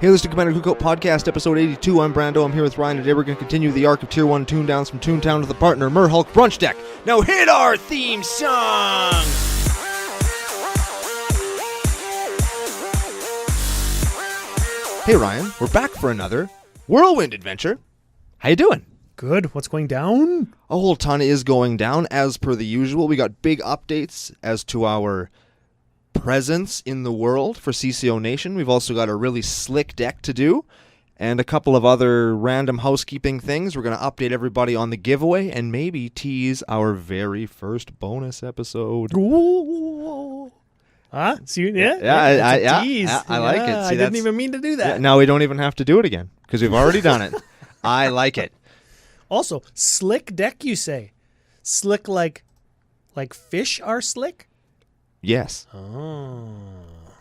Hey, this is the Commander Cookout Podcast, episode 82. I'm Brando. I'm here with Ryan. Today we're going to continue the arc of Tier 1 Toondowns from Toontown to the partner, Merhulk Brunch Deck. Now hit our theme song! Hey, Ryan. We're back for another whirlwind adventure. How you doing? Good. What's going down? A whole ton is going down, as per the usual. We got big updates as to our presence in the world for CCO Nation. We've also got a really slick deck to do and a couple of other random housekeeping things. We're going to update everybody on the giveaway and maybe tease our very first bonus episode. Ooh. Huh? See, Yeah, I like it. See, I didn't even mean to do that. Yeah, now we don't even have to do it again because we've already done it. I like it. Also, slick deck, you say? Slick like fish are slick? Yes. Oh.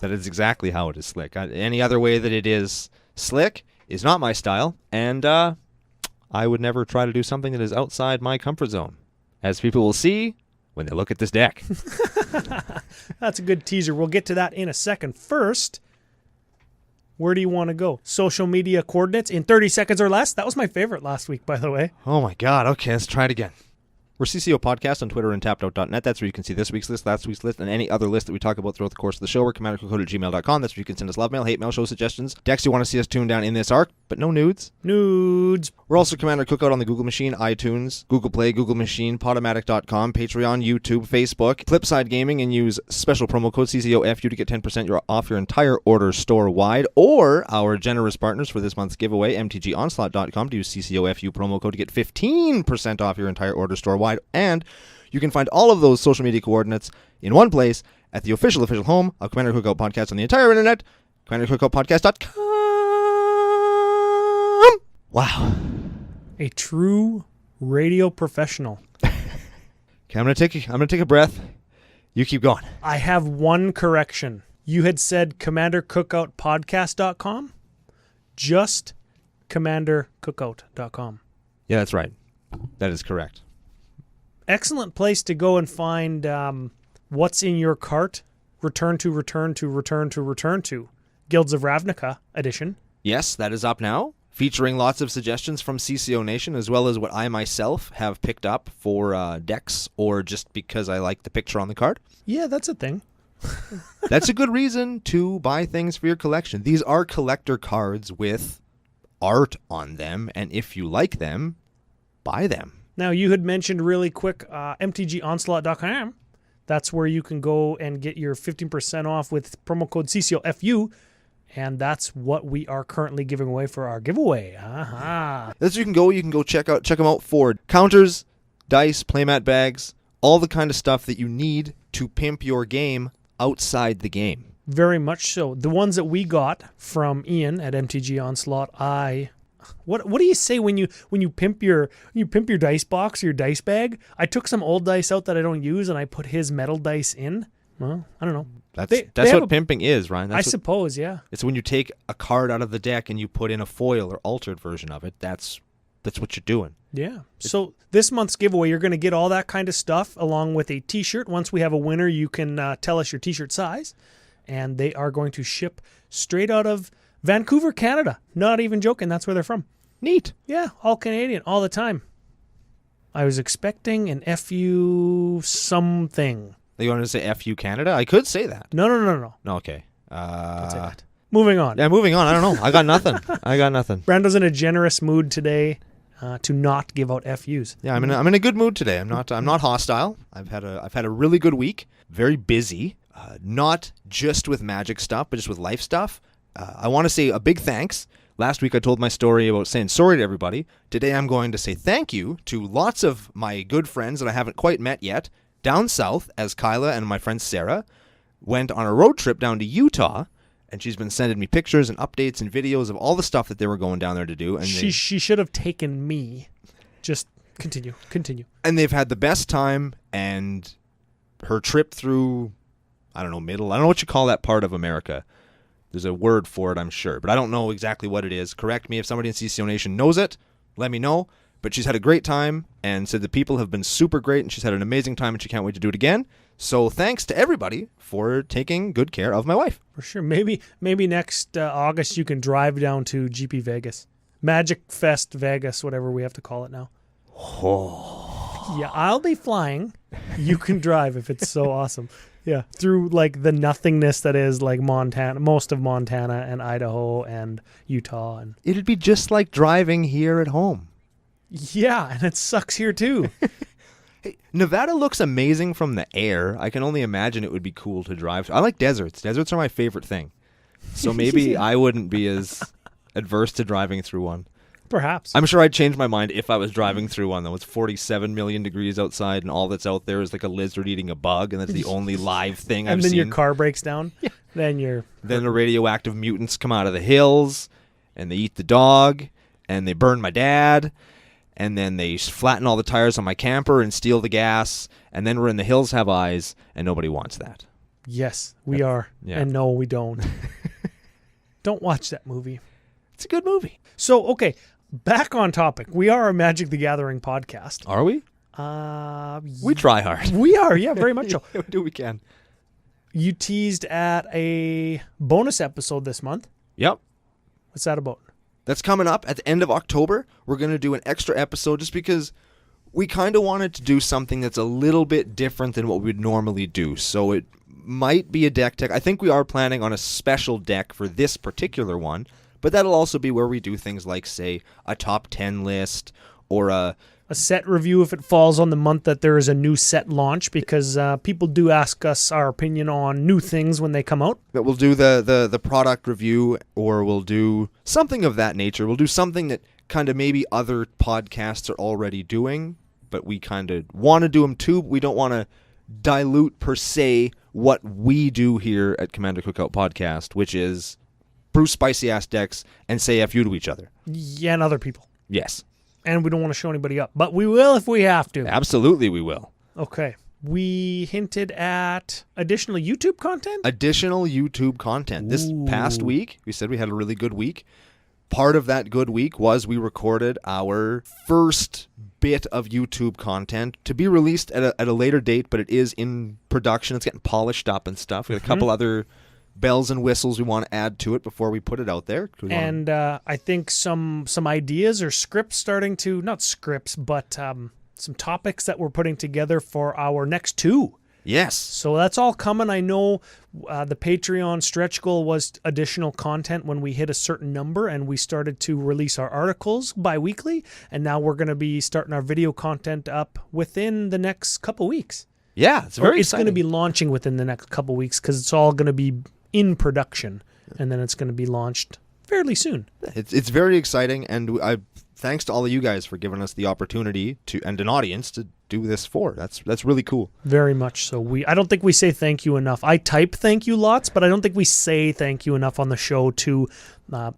That is exactly how it is slick. Any other way that it is slick is not my style, and I would never try to do something that is outside my comfort zone, as people will see when they look at this deck. That's a good teaser. We'll get to that in a second. First, where do you want to go? Social media coordinates in 30 seconds or less? That was my favorite last week, by the way. Oh my God. Okay, let's try it again. We're CCOPodcast on Twitter and tapped.net. That's where you can see this week's list, last week's list, and any other list that we talk about throughout the course of the show. We're commandercookout@gmail.com. That's where you can send us love mail, hate mail, show suggestions, decks you want to see us tune down in this arc, but no nudes. Nudes. We're also Commander Cookout on the Google Machine, iTunes, Google Play, Google Machine, Podomatic.com, Patreon, YouTube, Facebook, Flipside Gaming, and use special promo code CCOFU to get 10% off your entire order store-wide, or our generous partners for this month's giveaway, MTGOnslaught.com, to use CCOFU promo code to get 15% off your entire order store-wide, and you can find all of those social media coordinates in one place at the official home of Commander Cookout Podcast on the entire internet, CommanderCookoutPodcast.com. Wow. A true radio professional. Okay, I'm gonna take a breath. You keep going. I have one correction. You had said CommanderCookoutPodcast.com, just CommanderCookout.com. Yeah, that's right. That is correct. Excellent place to go and find what's in your cart. Return to. Guilds of Ravnica edition. Yes, that is up now, featuring lots of suggestions from CCO Nation, as well as what I myself have picked up for decks, or just because I like the picture on the card. Yeah, that's a thing. That's a good reason to buy things for your collection. These are collector cards with art on them, and if you like them, buy them. Now, you had mentioned really quick MTGOnslaught.com. That's where you can go and get your 15% off with promo code CCOFU, and that's what we are currently giving away for our giveaway. Aha. That's where you can go. You can go check them out for counters, dice, playmat bags, all the kind of stuff that you need to pimp your game outside the game. Very much so. The ones that we got from Ian at MTG Onslaught, What do you say when you pimp your dice box or your dice bag? I took some old dice out that I don't use and I put his metal dice in. Well, I don't know. That's what pimping is, Ryan. I suppose, yeah. It's when you take a card out of the deck and you put in a foil or altered version of it. That's what you're doing. Yeah. So this month's giveaway, you're going to get all that kind of stuff along with a t-shirt. Once we have a winner, you can tell us your t-shirt size, and they are going to ship straight out of Vancouver, Canada. Not even joking. That's where they're from. Neat. Yeah, all Canadian, all the time. I was expecting an FU something. You wanted to say FU Canada? I could say that. No. No, okay. Don't say that. Moving on. Yeah, moving on. I don't know. I got nothing. Brando's in a generous mood today to not give out FUs. Yeah, I'm in a good mood today. I'm not hostile. I've had a really good week. Very busy. Not just with magic stuff, but just with life stuff. I want to say a big thanks. Last week I told my story about saying sorry to everybody. Today I'm going to say thank you to lots of my good friends that I haven't quite met yet down south, as Kyla and my friend Sarah went on a road trip down to Utah, and she's been sending me pictures and updates and videos of all the stuff that they were going down there to do. And she should have taken me. Just continue. And they've had the best time, and her trip through, I don't know what you call that part of America. There's a word for it, I'm sure, but I don't know exactly what it is. Correct me if somebody in CCO Nation knows it. Let me know. But she's had a great time and said the people have been super great and she's had an amazing time and she can't wait to do it again. So thanks to everybody for taking good care of my wife. For sure. Maybe next August you can drive down to GP Vegas. Magic Fest Vegas, whatever we have to call it now. Oh. Yeah, I'll be flying. You can drive if it's so awesome. Yeah, through like the nothingness that is like Montana, most of Montana and Idaho and Utah. And It'd be just like driving here at home. yeah, and it sucks here too. Hey, Nevada looks amazing from the air. I can only imagine it would be cool to drive. I like deserts. Deserts are my favorite thing. So maybe I wouldn't be as adverse to driving through one. Perhaps. I'm sure I'd change my mind if I was driving through one, though. It's 47 million degrees outside, and all that's out there is like a lizard eating a bug, and that's the only live thing I've and then seen. your car breaks down. Yeah. Then you're... Then the radioactive mutants come out of the hills, and they eat the dog, and they burn my dad, and then they flatten all the tires on my camper and steal the gas, and then we're in the hills have eyes, and nobody wants that. Yes, we are. Yeah. And no, we don't. Don't watch that movie. It's a good movie. So, okay, back on topic. We are a Magic the Gathering podcast. Are we? We try hard. We are, yeah, very much so. We do what we can. You teased at a bonus episode this month. Yep. What's that about? That's coming up at the end of October. We're going to do an extra episode just because we kind of wanted to do something that's a little bit different than what we'd normally do. So it might be a deck tech. I think we are planning on a special deck for this particular one, but that'll also be where we do things like, say, a top 10 list or a set review if it falls on the month that there is a new set launch, because people do ask us our opinion on new things when they come out. That we'll do the product review, or we'll do something of that nature. We'll do something that kind of maybe other podcasts are already doing, but we kind of want to do them too. We don't want to dilute per se what we do here at Commander Cookout Podcast, which is brew spicy ass decks and say F you to each other. Yeah, and other people. Yes. And we don't want to show anybody up, but we will if we have to. Absolutely we will. Okay. We hinted at additional YouTube content? Additional YouTube content. This Ooh. past week, we said we had a really good week. Part of that good week was we recorded our first bit of YouTube content to be released at a later date, but it is in production. It's getting polished up and stuff. We got a couple other bells and whistles we want to add to it before we put it out there. And I think some ideas or scripts starting to, not scripts, but some topics that we're putting together for our next two. Yes. So that's all coming. I know the Patreon stretch goal was additional content when we hit a certain number, and we started to release our articles bi-weekly, and now we're going to be starting our video content up within the next couple weeks. Yeah, it's very It's exciting. going to be launching within the next couple weeks because it's all going to be in production, and then it's going to be launched fairly soon. It's very exciting, and thanks to all of you guys for giving us the opportunity to and an audience to do this for. That's really cool. Very much so. I don't think we say thank you enough. I type thank you lots, but I don't think we say thank you enough on the show to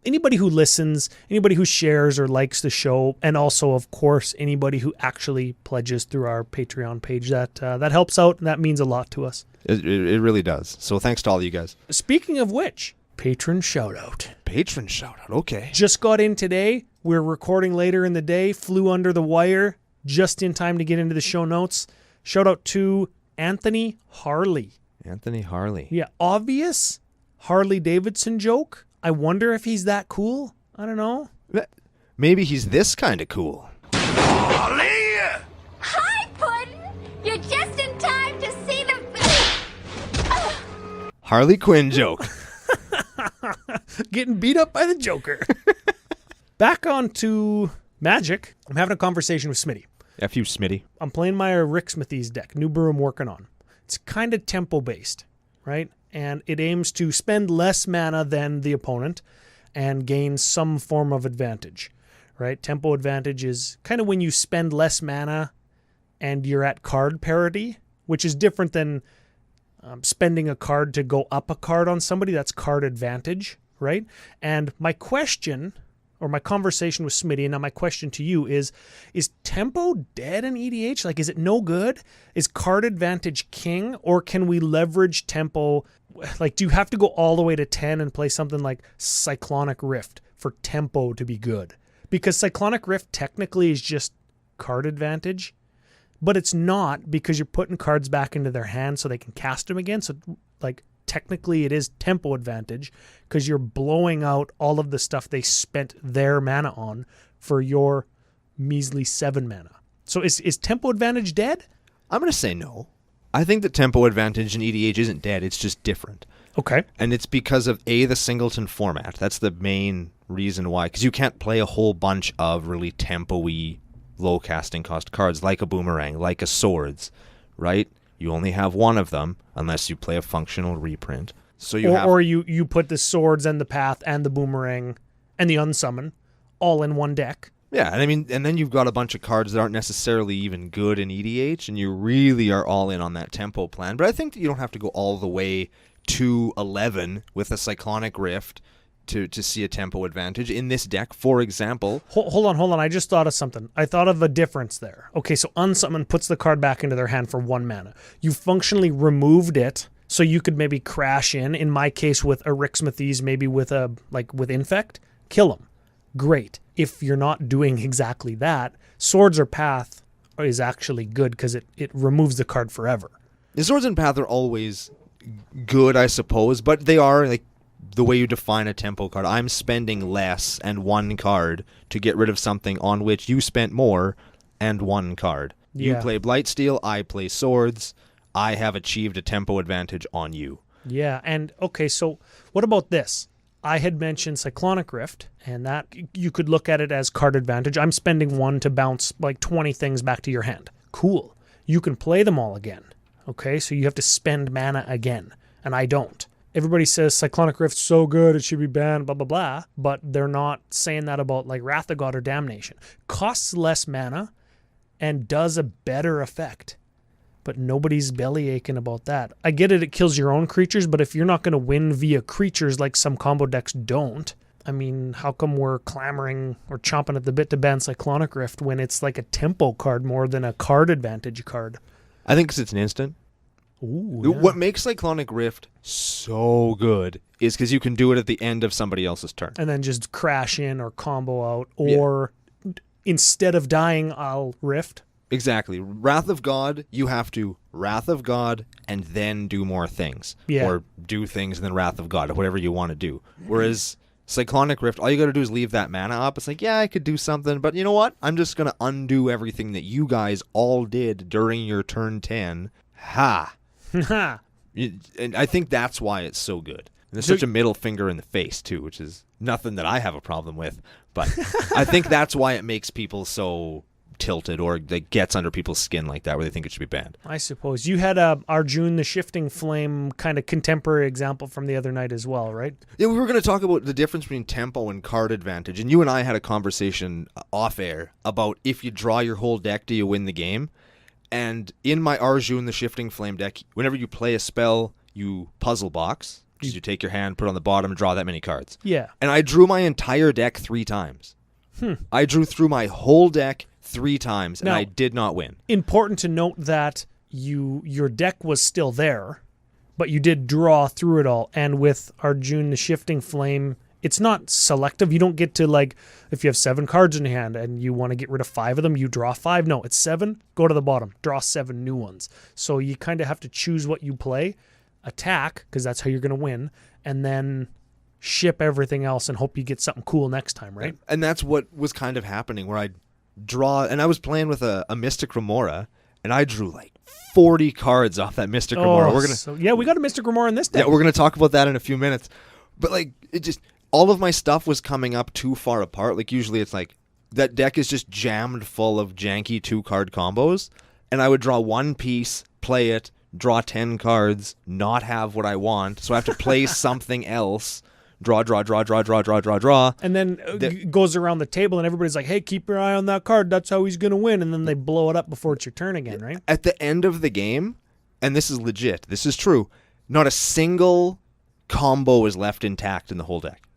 anybody who listens, anybody who shares or likes the show, and also, of course, anybody who actually pledges through our Patreon page. That helps out, and that means a lot to us. It really does. So thanks to all of you guys. Speaking of which, patron shout-out. Patron shout-out. Okay. Just got in today. We're recording later in the day. Flew under the wire just in time to get into the show notes. Shout out to Anthony Harley. Anthony Harley. Yeah, obvious Harley Davidson joke. I wonder if he's that cool. I don't know. Maybe he's this kind of cool. Harley! Hi, Puddin'! You're just in time to see the... Harley Quinn joke. Getting beat up by the Joker. Back on to Magic. I'm having a conversation with Smitty. F you, Smitty. I'm playing my Rick Smithy's deck, new brew I'm working on. It's kind of tempo-based, right? And it aims to spend less mana than the opponent and gain some form of advantage, right? Tempo advantage is kind of when you spend less mana and you're at card parity, which is different than spending a card to go up a card on somebody. That's card advantage, right? And my question, or my conversation with Smitty, and now my question to you is tempo dead in EDH? Like, is it no good? Is card advantage king, or can we leverage tempo? Like, do you have to go all the way to 10 and play something like Cyclonic Rift for tempo to be good? Because Cyclonic Rift technically is just card advantage, but it's not, because you're putting cards back into their hand so they can cast them again. So like technically it is tempo advantage, because you're blowing out all of the stuff they spent their mana on for your measly 7 mana. So is tempo advantage dead? I'm going to say no. I think that tempo advantage in EDH isn't dead. It's just different. Okay. And it's because of the singleton format. That's the main reason why. Because you can't play a whole bunch of really tempo-y, low casting cost cards like a Boomerang, like a Swords, right? You only have one of them unless you play a functional reprint. So you put the Swords and the Path and the Boomerang and the Unsummon all in one deck. Yeah, and I mean, and then you've got a bunch of cards that aren't necessarily even good in EDH, and you really are all in on that tempo plan. But I think that you don't have to go all the way to 11 with a Cyclonic Rift to see a tempo advantage in this deck, for example. Hold on. I just thought of something. I thought of a difference there. Okay, so Unsummon puts the card back into their hand for 1 mana. You functionally removed it, so you could maybe crash in my case with Erixmathes, maybe with with Infect, kill them. Great. If you're not doing exactly that, Swords or Path is actually good because it removes the card forever. The Swords and Path are always good, I suppose, but they are like the way you define a tempo card. I'm spending less and 1 card to get rid of something on which you spent more and 1 card. Yeah. You play Blightsteel, I play Swords. I have achieved a tempo advantage on you. Yeah, and okay, so what about this? I had mentioned Cyclonic Rift, and that you could look at it as card advantage. I'm spending 1 to bounce like 20 things back to your hand. Cool. You can play them all again. Okay, so you have to spend mana again, and I don't. Everybody says Cyclonic Rift's so good, it should be banned, blah, blah, blah, but they're not saying that about like Wrath of God or Damnation. Costs less mana and does a better effect, but nobody's belly aching about that. I get it kills your own creatures, but if you're not going to win via creatures like some combo decks don't, I mean, how come we're clamoring or chomping at the bit to ban Cyclonic Rift when it's like a tempo card more than a card advantage card? I think 'cause it's an instant. Ooh, yeah. What makes Cyclonic Rift so good is because you can do it at the end of somebody else's turn. And then just crash in or combo out, or instead of dying, I'll Rift. Exactly. Wrath of God, you have to Wrath of God and then do more things. Yeah. Or do things and then Wrath of God, or whatever you want to do. Whereas Cyclonic Rift, all you got to do is leave that mana up. It's like, yeah, I could do something, but you know what? I'm just going to undo everything that you guys all did during your turn 10. Ha! And I think that's why it's so good. And there's such a middle finger in the face, too, which is nothing that I have a problem with. But I think that's why it makes people so tilted, or like gets under people's skin like that, where they think it should be banned. I suppose. You had Arjun the Shifting Flame kind of contemporary example from the other night as well, right? Yeah, we were going to talk about the difference between tempo and card advantage, and you and I had a conversation off air about if you draw your whole deck, do you win the game? And in my Arjun the Shifting Flame deck, whenever you play a spell, you puzzle box. You take your hand, put it on the bottom, and draw that many cards. Yeah. And I drew my entire deck 3 times. I drew through my whole deck 3 times, and Now, I did not win. Important to note that your deck was still there, but you did draw through it all. And with Arjun the Shifting Flame, it's not selective. You don't get to, like, if you have 7 cards in your hand and you want to get rid of 5 of them, you draw 5. No, it's 7, go to the bottom, draw 7 new ones. So you kind of have to choose what you play, attack, because that's how you're going to win, and then ship everything else and hope you get something cool next time, right? And that's what was kind of happening, where I'd draw, and I was playing with a Mystic Remora, and I drew like 40 cards off that Mystic Remora. We got a Mystic Remora in this deck. Yeah, we're going to talk about that in a few minutes. But like, it just, all of my stuff was coming up too far apart. Like, usually it's like, that deck is just jammed full of janky 2-card combos, and I would draw 1 piece, play it, draw 10 cards, not have what I want, so I have to play something else, draw. And then it goes around the table and everybody's like, hey, keep your eye on that card. That's how he's going to win. And then they blow it up before it's your turn again, right? At the end of the game, and this is legit, this is true, not a single combo is left intact in the whole deck.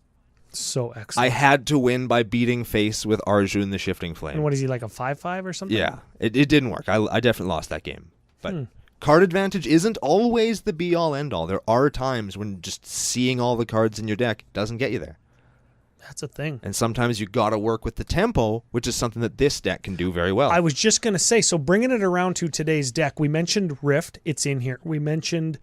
So excellent. I had to win by beating face with Arjun the Shifting Flame. And what is he, like a 5/5 or something? Yeah, it didn't work. I definitely lost that game. But card advantage isn't always the be-all, end-all. There are times when just seeing all the cards in your deck doesn't get you there. That's a thing. And sometimes you got to work with the tempo, which is something that this deck can do very well. I was just going to say, so bringing it around to today's deck, we mentioned Rift. It's in here. We mentioned,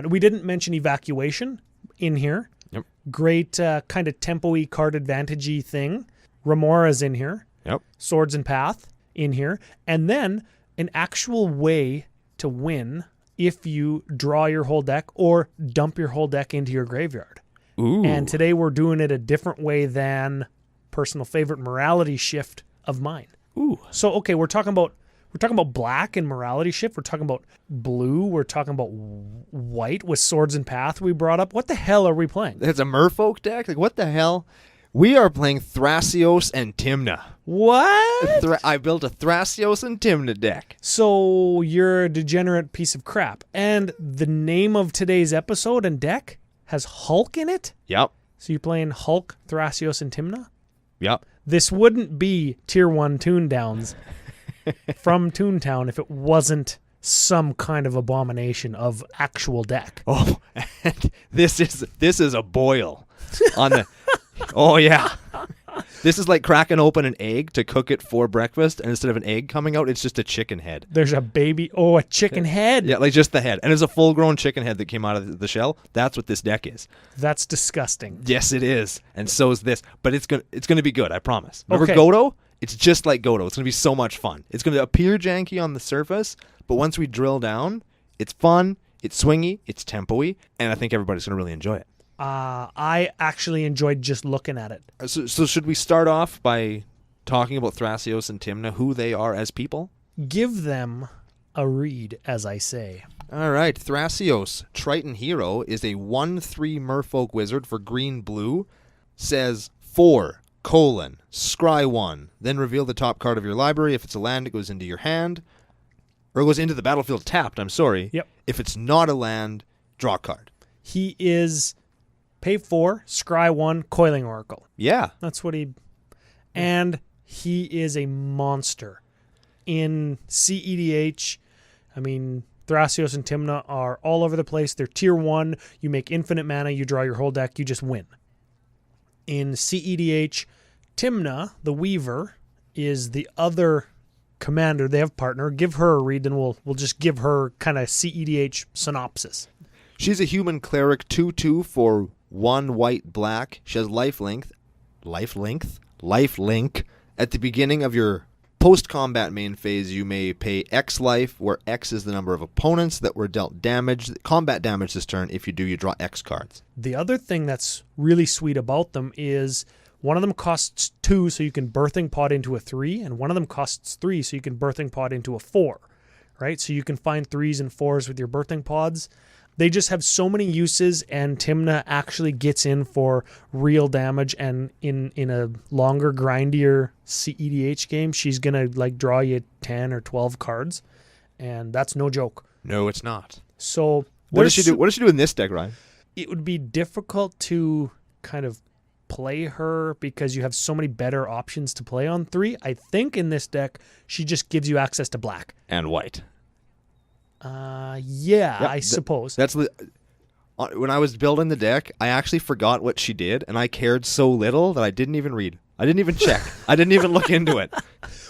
we didn't mention Evacuation in here. Yep. Great kind of tempo-y card advantage-y thing. Remora's in here. Yep. Swords and Path in here. And then an actual way to win if you draw your whole deck or dump your whole deck into your graveyard. Ooh. And today we're doing it a different way than personal favorite Morality Shift of mine. Ooh. So okay, we're talking about black and Morality Shift. We're talking about blue. We're talking about white with Swords and Path we brought up. What the hell are we playing? It's a Merfolk deck? Like, what the hell? We are playing Thrasios and Tymna. What? I built a Thrasios and Tymna deck. So you're a degenerate piece of crap. And the name of today's episode and deck has Hulk in it? Yep. So you're playing Hulk, Thrasios, and Tymna? Yep. This wouldn't be Tier 1 Toon Downs from Toontown if it wasn't some kind of abomination of actual deck. Oh, and this is a boil on the. Oh yeah, this is like cracking open an egg to cook it for breakfast, and instead of an egg coming out, it's just a chicken head. There's a baby. Oh, a chicken head. Yeah, like just the head, and it's a full-grown chicken head that came out of the shell. That's what this deck is. That's disgusting. Yes, it is, and so is this. But it's gonna be good. I promise. Remember Okay. Godo? It's just like Godo. It's gonna be so much fun. It's gonna appear janky on the surface, but once we drill down, it's fun. It's swingy. It's tempo-y, and I think everybody's gonna really enjoy it. I actually enjoyed just looking at it. So should we start off by talking about Thrasios and Tymna, who they are as people? Give them a read, as I say. All right, Thrasios, Triton Hero, is a 1/3 Merfolk wizard for green-blue. Says 4, scry 1, then reveal the top card of your library. If it's a land, it goes into your hand. Or it goes into the battlefield tapped, I'm sorry. Yep. If it's not a land, draw a card. He is pay 4, scry 1, Coiling Oracle. Yeah. That's what he... And he is a monster. In cEDH, I mean, Thrasios and Tymna are all over the place. They're tier 1. You make infinite mana. You draw your whole deck. You just win. In cEDH, Tymna, the Weaver, is the other commander. They have partner. Give her a read, and we'll just give her kind of cEDH synopsis. She's a human cleric 2/2 for 1 white black. She has lifelink. At the beginning of your post-combat main phase, you may pay X life, where X is the number of opponents that were dealt damage. Combat damage this turn. If you do, you draw X cards. The other thing that's really sweet about them is one of them costs 2, so you can Birthing Pod into a 3, and one of them costs 3, so you can Birthing Pod into a 4, right? So you can find 3s and 4s with your Birthing Pods. They just have so many uses, and Tymna actually gets in for real damage, and in a longer, grindier cEDH game, she's going to like draw you 10 or 12 cards, and that's no joke. No, it's not. So What does she do? What does she do in this deck, Ryan? it would be difficult to kind of play her because you have so many better options to play on 3. I think in this deck, she just gives you access to black. And white. I suppose. That's when I was building the deck, I actually forgot what she did, and I cared so little that I didn't even read. I didn't even check. I didn't even look into it.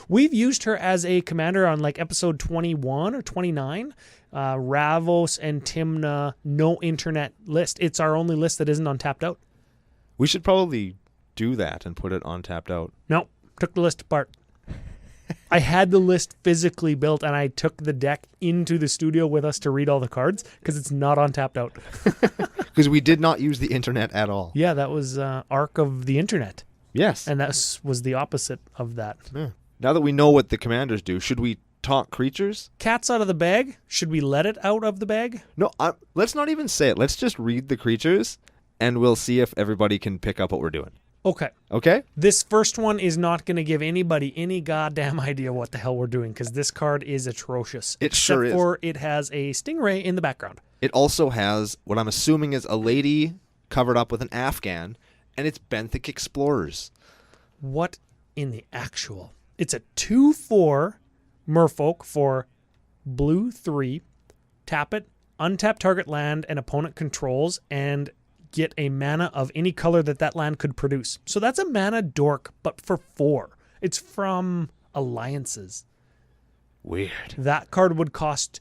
We've used her as a commander on like episode 21 or 29. Ravos and Tymna, no internet list. It's our only list that isn't on Tapped Out. We should probably do that and put it on Tapped Out. No, took the list apart. I had the list physically built, and I took the deck into the studio with us to read all the cards because it's not on Tapped Out. Because we did not use the internet at all. Yeah, that was Arc of the Internet. Yes. And that was the opposite of that. Yeah. Now that we know what the commanders do, should we talk creatures? Cat's out of the bag. Should we let it out of the bag? No, let's not even say it. Let's just read the creatures, and we'll see if everybody can pick up what we're doing. Okay. Okay? This first one is not going to give anybody any goddamn idea what the hell we're doing because this card is atrocious. It sure is. Except for it has a stingray in the background. It also has what I'm assuming is a lady covered up with an Afghan, and it's Benthic Explorers. What in the actual? It's a 2/4 Merfolk for blue 3. Tap it, untap target land and opponent controls, and get a mana of any color that land could produce. So that's a mana dork, but for 4. It's from Alliances. Weird. That card would cost...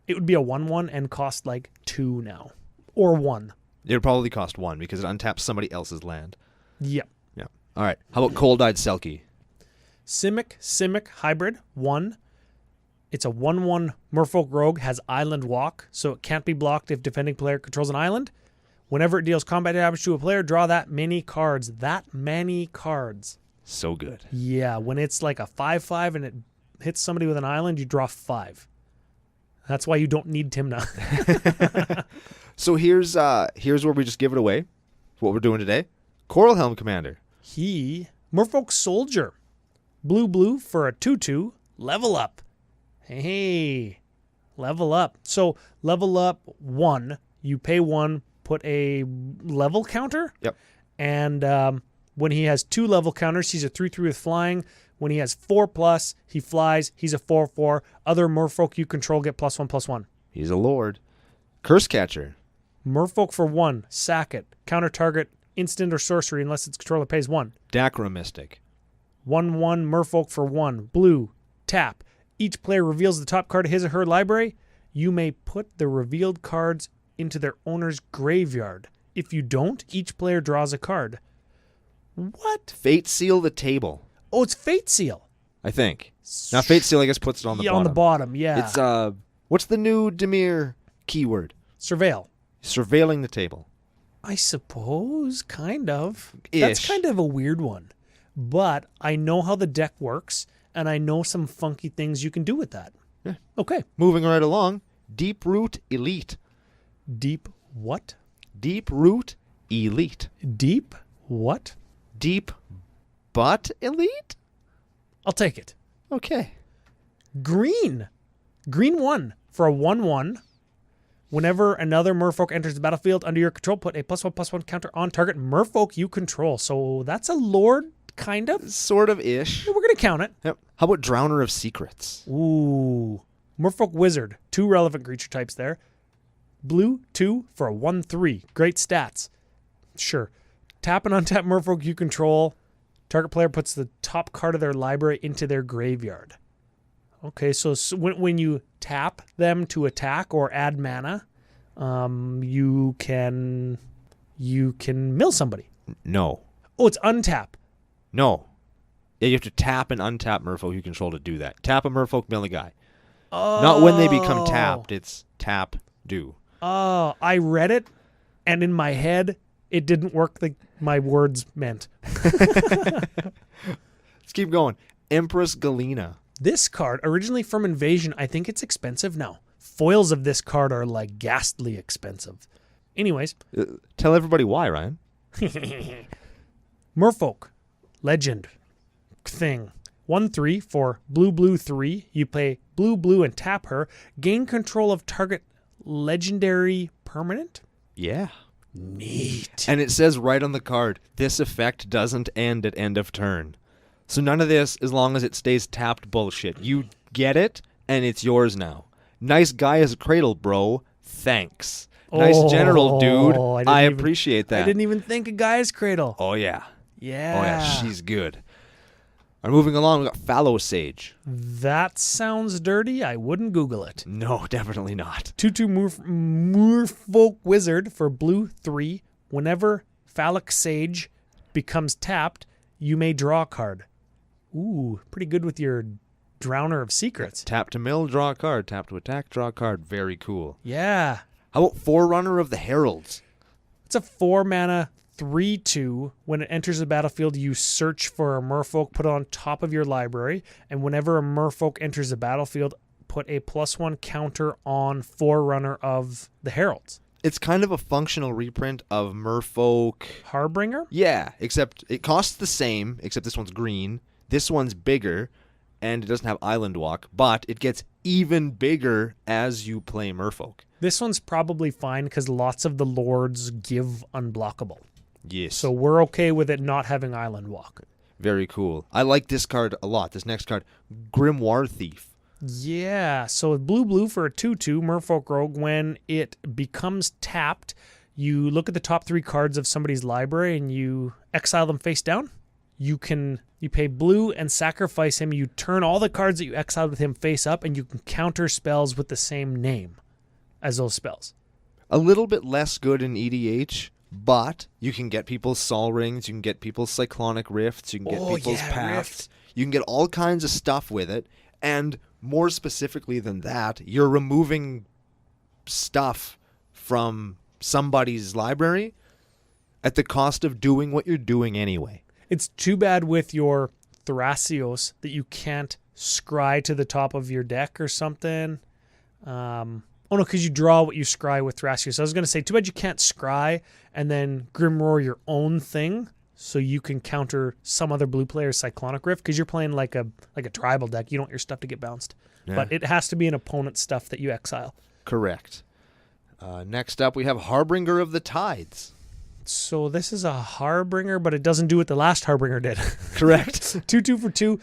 It would be a 1/1 and cost like 2 now. Or 1. It would probably cost 1 because it untaps somebody else's land. Yep. Yeah. All right. How about Cold-Eyed Selkie? Simic hybrid 1. It's a 1/1 Merfolk Rogue, has Island Walk, so it can't be blocked if defending player controls an island. Whenever it deals combat damage to a player, draw that many cards. That many cards. So good. Yeah, when it's like a 5/5 and it hits somebody with an island, you draw 5. That's why you don't need Timna. So here's where we just give it away. What we're doing today. Coral Helm Commander. Merfolk Soldier. Blue for a 2/2. Level up. Hey, level up. So level up 1. You pay 1, put a level counter. Yep. And when he has 2 level counters, he's a 3/3 with flying. When he has 4+, he flies. He's a 4/4. Other Merfolk you control get +1/+1. He's a lord. Curse Catcher. Merfolk for 1. Sack it. Counter target instant or sorcery unless its controller pays 1. Dacra Mystic. 1/1 Merfolk for 1. Blue. Tap. Each player reveals the top card of his or her library. You may put the revealed cards into their owner's graveyard. If you don't, each player draws a card. What? Fate Seal the Table. Oh, it's Fate Seal. I think. Now Fate Seal, I guess, puts it on the Yeah, bottom. on the bottom, yeah. It's what's the new Demir keyword? Surveil. Surveilling the table. I suppose, kind of. Ish. That's kind of a weird one. But I know how the deck works, and I know some funky things you can do with that. Yeah. Okay. Moving right along. Deep Root Elite. Deep what? Deep Root Elite. Deep what? Deep Butt Elite? I'll take it. Okay. Green 1 for a 1/1. Whenever another Merfolk enters the battlefield under your control, put a +1/+1 counter on target Merfolk you control. So that's a lord, kind of. Sort of ish. We're going to count it. Yep. How about Drowner of Secrets? Ooh. Merfolk Wizard. 2 relevant creature types there. Blue 2 for a 1/3. Great stats. Sure. Tap and untap Merfolk you control. Target player puts the top card of their library into their graveyard. Okay, so when you tap them to attack or add mana, you can mill somebody. No. Oh, it's untap. No. Yeah, you have to tap and untap Merfolk you control to do that. Tap a Merfolk, mill a guy. Oh. Not when they become tapped. It's tap, do. Oh, I read it, and in my head, it didn't work like my words meant. Let's keep going. Empress Galena. This card, originally from Invasion, I think it's expensive now. Foils of this card are like ghastly expensive. Anyways. Tell everybody why, Ryan. Merfolk. Legend. Thing. 1/3 for blue 3. You play blue and tap her. Gain control of target legendary permanent. Yeah. Neat. And it says right on the card, this effect doesn't end at end of turn. So none of this as long as it stays tapped bullshit. You get it, and it's yours now. Nice guy as a cradle, bro. Thanks. Nice general, dude. I appreciate that. I didn't even think of Gaia's Cradle. Oh, yeah. Yeah. Oh, yeah. She's good. All right, moving along, we got Fallow Sage. That sounds dirty. I wouldn't Google it. No, definitely not. 2/2 Merfolk Wizard for blue 3. Whenever Phallic Sage becomes tapped, you may draw a card. Ooh, pretty good with your Drowner of Secrets. Tap to mill, draw a card. Tap to attack, draw a card. Very cool. Yeah. How about Forerunner of the Heralds? It's a 4 mana 3/2. When it enters the battlefield, you search for a Merfolk, put it on top of your library, and whenever a Merfolk enters the battlefield, put a +1 counter on Forerunner of the Heralds. It's kind of a functional reprint of Merfolk. Harbinger? Yeah, except it costs the same, except this one's green. This one's bigger, and it doesn't have Island Walk, but it gets even bigger as you play Merfolk. This one's probably fine because lots of the lords give unblockable. Yes. So we're okay with it not having Island Walk. Very cool. I like this card a lot. This next card, Grimoire Thief. Yeah, so blue for a 2/2 Merfolk Rogue, when it becomes tapped, You look at the top 3 cards of somebody's library and you exile them face down. You pay blue and sacrifice him. You turn all the cards that you exiled with him face up, and you can counter spells with the same name as those spells. A little bit less good in EDH, but you can get people's Sol Rings, you can get people's Cyclonic Rifts, you can get people's Pacts. You can get all kinds of stuff with it, and more specifically than that, you're removing stuff from somebody's library at the cost of doing what you're doing anyway. It's too bad with your Thrasios that you can't scry to the top of your deck or something. Oh no, because you draw what you scry with Thrasios. I was going to say, too bad you can't scry and then Grimroar your own thing so you can counter some other blue player's Cyclonic Rift, because you're playing like a tribal deck. You don't want your stuff to get bounced. Yeah. But it has to be an opponent's stuff that you exile. Correct. Next up, we have Harbinger of the Tides. So this is a Harbinger, but it doesn't do what the last Harbinger did. Correct. 2/2 for 2.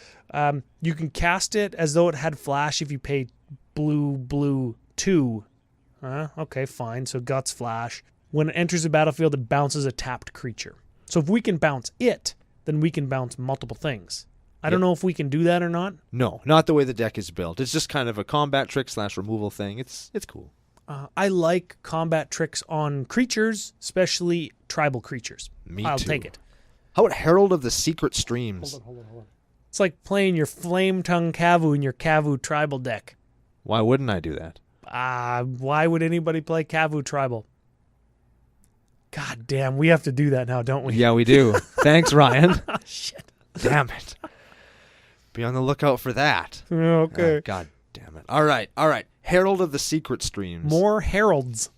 You can cast it as though it had flash if you pay blue 2. Okay, fine. So Guts flash. When it enters the battlefield, it bounces a tapped creature. So if we can bounce it, then we can bounce multiple things. I don't know if we can do that or not. No, not the way the deck is built. It's just kind of a combat trick / removal thing. It's cool. I like combat tricks on creatures, especially tribal creatures. I'll take it. How about Herald of the Secret Streams? Hold on. It's like playing your Flame Tongue Kavu in your Kavu tribal deck. Why wouldn't I do that? Why would anybody play Kavu tribal? God damn, we have to do that now, don't we? Yeah, we do. Thanks, Ryan. Shit. Damn it. Be on the lookout for that. Okay. God damn it. All right. Herald of the Secret Streams. More heralds.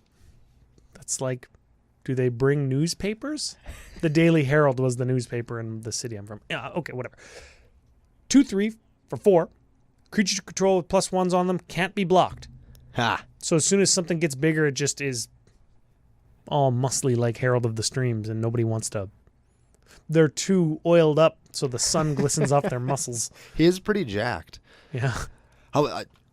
That's like, do they bring newspapers? The Daily Herald was the newspaper in the city I'm from. Yeah, okay, whatever. 2/3 for 4. Creatures you control with +1s on them can't be blocked. Ha. So as soon as something gets bigger, it just is all muscly like Herald of the Streams, and nobody wants to. They're too oiled up, so the sun glistens off their muscles. He is pretty jacked. Yeah.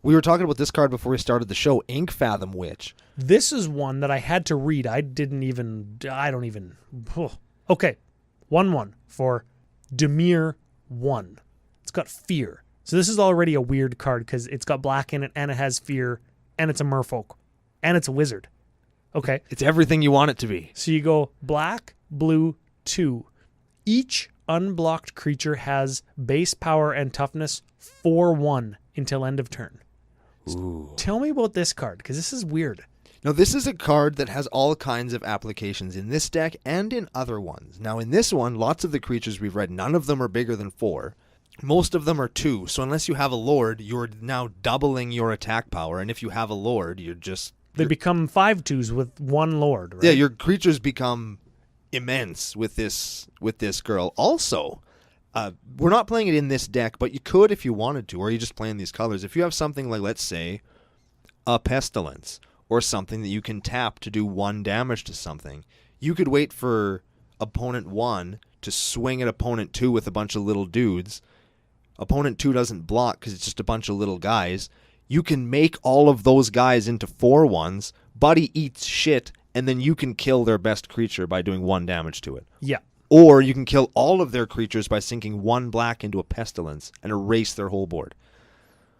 We were talking about this card before we started the show, Ink Fathom Witch. This is one that I had to read. I don't even. Okay. 1/1 for Demir 1. It's got fear. So this is already a weird card because it's got black in it and it has fear and it's a merfolk and it's a wizard. Okay. It's everything you want it to be. So you go black, blue, 2. Each unblocked creature has base power and toughness 4/1 until end of turn. Ooh. Tell me about this card, because this is weird. Now, this is a card that has all kinds of applications in this deck and in other ones. Now, in this one, lots of the creatures we've read, none of them are bigger than 4. Most of them are 2, so unless you have a lord, you're now doubling your attack power, and if you have a lord, They become 5/2s with 1 lord, right? Yeah, your creatures become immense with this girl. Also, we're not playing it in this deck, but you could if you wanted to, or you just playing these colors. If you have something like, let's say, a Pestilence, or something that you can tap to do 1 damage to something, you could wait for opponent 1 to swing at opponent 2 with a bunch of little dudes. Opponent 2 doesn't block because it's just a bunch of little guys. You can make all of those guys into 4/1s. Buddy eats shit, and then you can kill their best creature by doing 1 damage to it. Yeah. Or you can kill all of their creatures by sinking 1 black into a Pestilence and erase their whole board.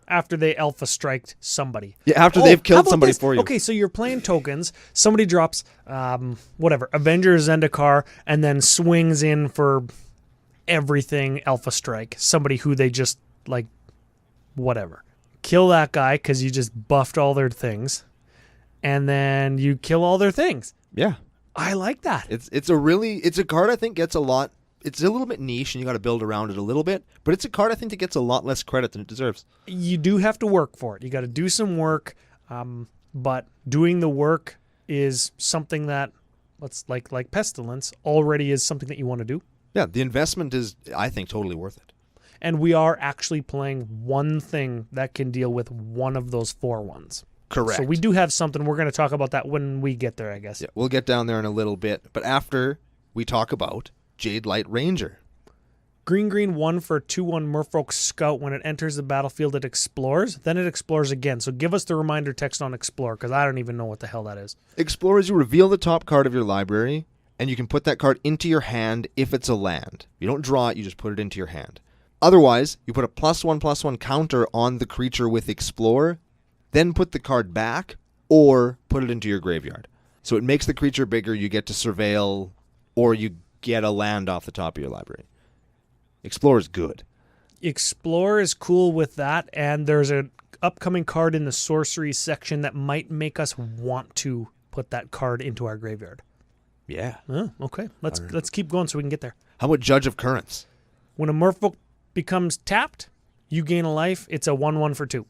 After they alpha striked somebody. Yeah, after they've killed somebody for you. Okay, so you're playing tokens. Somebody drops, Avenger Zendikar, and then swings in for everything alpha strike. Somebody who they just, whatever. Kill that guy because you just buffed all their things. And then you kill all their things. Yeah. I like that. It's a card I think gets a lot. It's a little bit niche and you got to build around it a little bit, but it's a card I think that gets a lot less credit than it deserves. You do have to work for it. You got to do some work, but doing the work is something that, like Pestilence, already is something that you want to do. Yeah, the investment is, I think, totally worth it. And we are actually playing one thing that can deal with one of those 4/1s. Correct. So we do have something. We're going to talk about that when we get there, I guess. Yeah, we'll get down there in a little bit. But after we talk about Jade Light Ranger. Green 1 for a 2/1 Merfolk Scout. When it enters the battlefield, it explores. Then it explores again. So give us the reminder text on explore, because I don't even know what the hell that is. Explore is you reveal the top card of your library, and you can put that card into your hand if it's a land. You don't draw it, you just put it into your hand. Otherwise, you put a +1/+1 counter on the creature with explore, then put the card back, or put it into your graveyard. So it makes the creature bigger, you get to surveil, or you get a land off the top of your library. Explore is good. Explore is cool with that, and there's an upcoming card in the sorcery section that might make us want to put that card into our graveyard. Yeah. Oh, okay. Let's keep going so we can get there. How about Judge of Currents? When a Merfolk becomes tapped, you gain a life. It's a 1/1 for 2.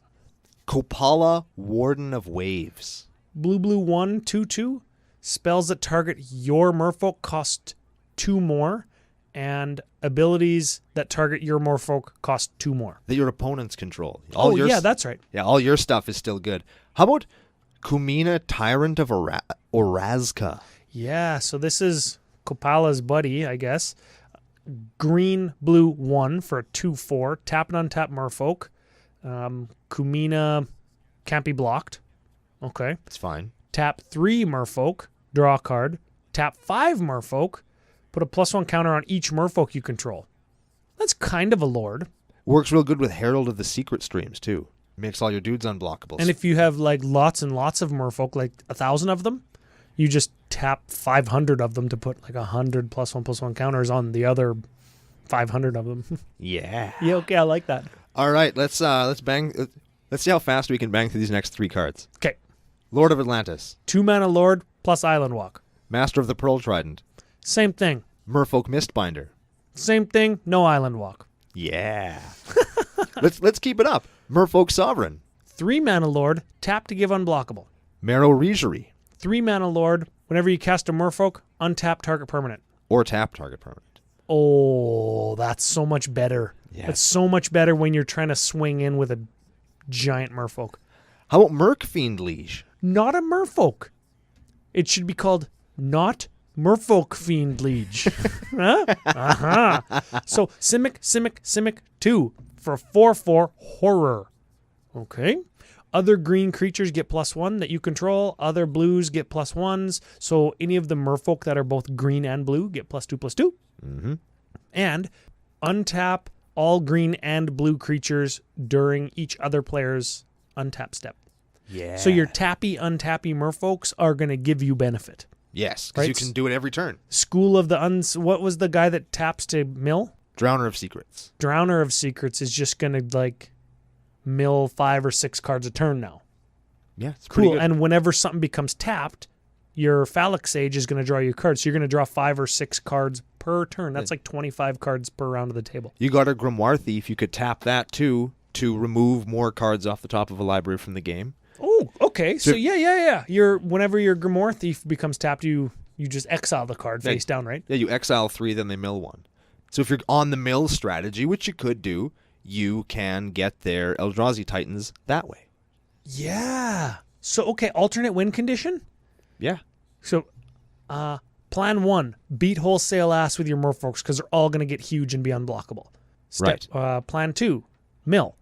Kopala, Warden of Waves. Blue 1 2/2. Spells that target your Merfolk cost 2 more, and abilities that target your Merfolk cost 2 more. That your opponents control. Yeah, that's right. Yeah, all your stuff is still good. How about Kumina, Tyrant of Orazka? Yeah, so this is Kopala's buddy, I guess. Green 1 for a 2/4. Tap and untap Merfolk. Kumina can't be blocked. Okay. It's fine. Tap 3 Merfolk. Draw a card. Tap 5 Merfolk. Put a +1 counter on each Merfolk you control. That's kind of a lord. Works real good with Herald of the Secret Streams, too. Makes all your dudes unblockable. And if you have like lots and lots of Merfolk, like 1,000 of them, you just tap 500 of them to put like 100 +1/+1 counters on the other 500 of them. Yeah. Yeah, okay, I like that. All right, let's bang. Let's see how fast we can bang through these next 3 cards. Okay. Lord of Atlantis. 2 mana Lord plus Island Walk. Master of the Pearl Trident. Same thing. Merfolk Mistbinder. Same thing, no Island Walk. Yeah. let's keep it up. Merfolk Sovereign. 3 mana Lord, tap to give unblockable. Marrow Regery. 3 mana Lord, whenever you cast a Merfolk, untap target permanent. Or tap target permanent. Oh, that's so much better. Yes. That's so much better when you're trying to swing in with a giant Merfolk. How about Merkfiend Liege? Not a Merfolk. It should be called not Merfolk Fiend Liege. Huh? Uh-huh. So Simic 2 for 4/4 horror. Okay. Other green creatures get +1 that you control. Other blues get +1s. So any of the Merfolk that are both green and blue get +2/+2. Mm-hmm. And untap all green and blue creatures during each other player's untap step. Yeah. So your tappy, untappy Merfolks are going to give you benefit. Yes, because Right? you can do it every turn. School of the what was the guy that taps to mill? Drowner of Secrets. Drowner of Secrets is just going to like mill 5 or 6 cards a turn now. Yeah, it's pretty Cool. good. And whenever something becomes tapped, your Phallic Sage is going to draw you cards. So you're going to draw 5 or 6 cards per turn. That's like 25 cards per round of the table. You got a Grimoire Thief. You could tap that too to remove more cards off the top of a library from the game. Oh, okay. So yeah. Whenever your Grimoire Thief becomes tapped, you just exile the card face down, right? Yeah, you exile 3, then they mill 1. So if you're on the mill strategy, which you could do, you can get their Eldrazi Titans that way. Yeah. So, okay, alternate win condition? Yeah. So, plan 1, beat wholesale ass with your Merfolks because they're all going to get huge and be unblockable. Plan 2, mill.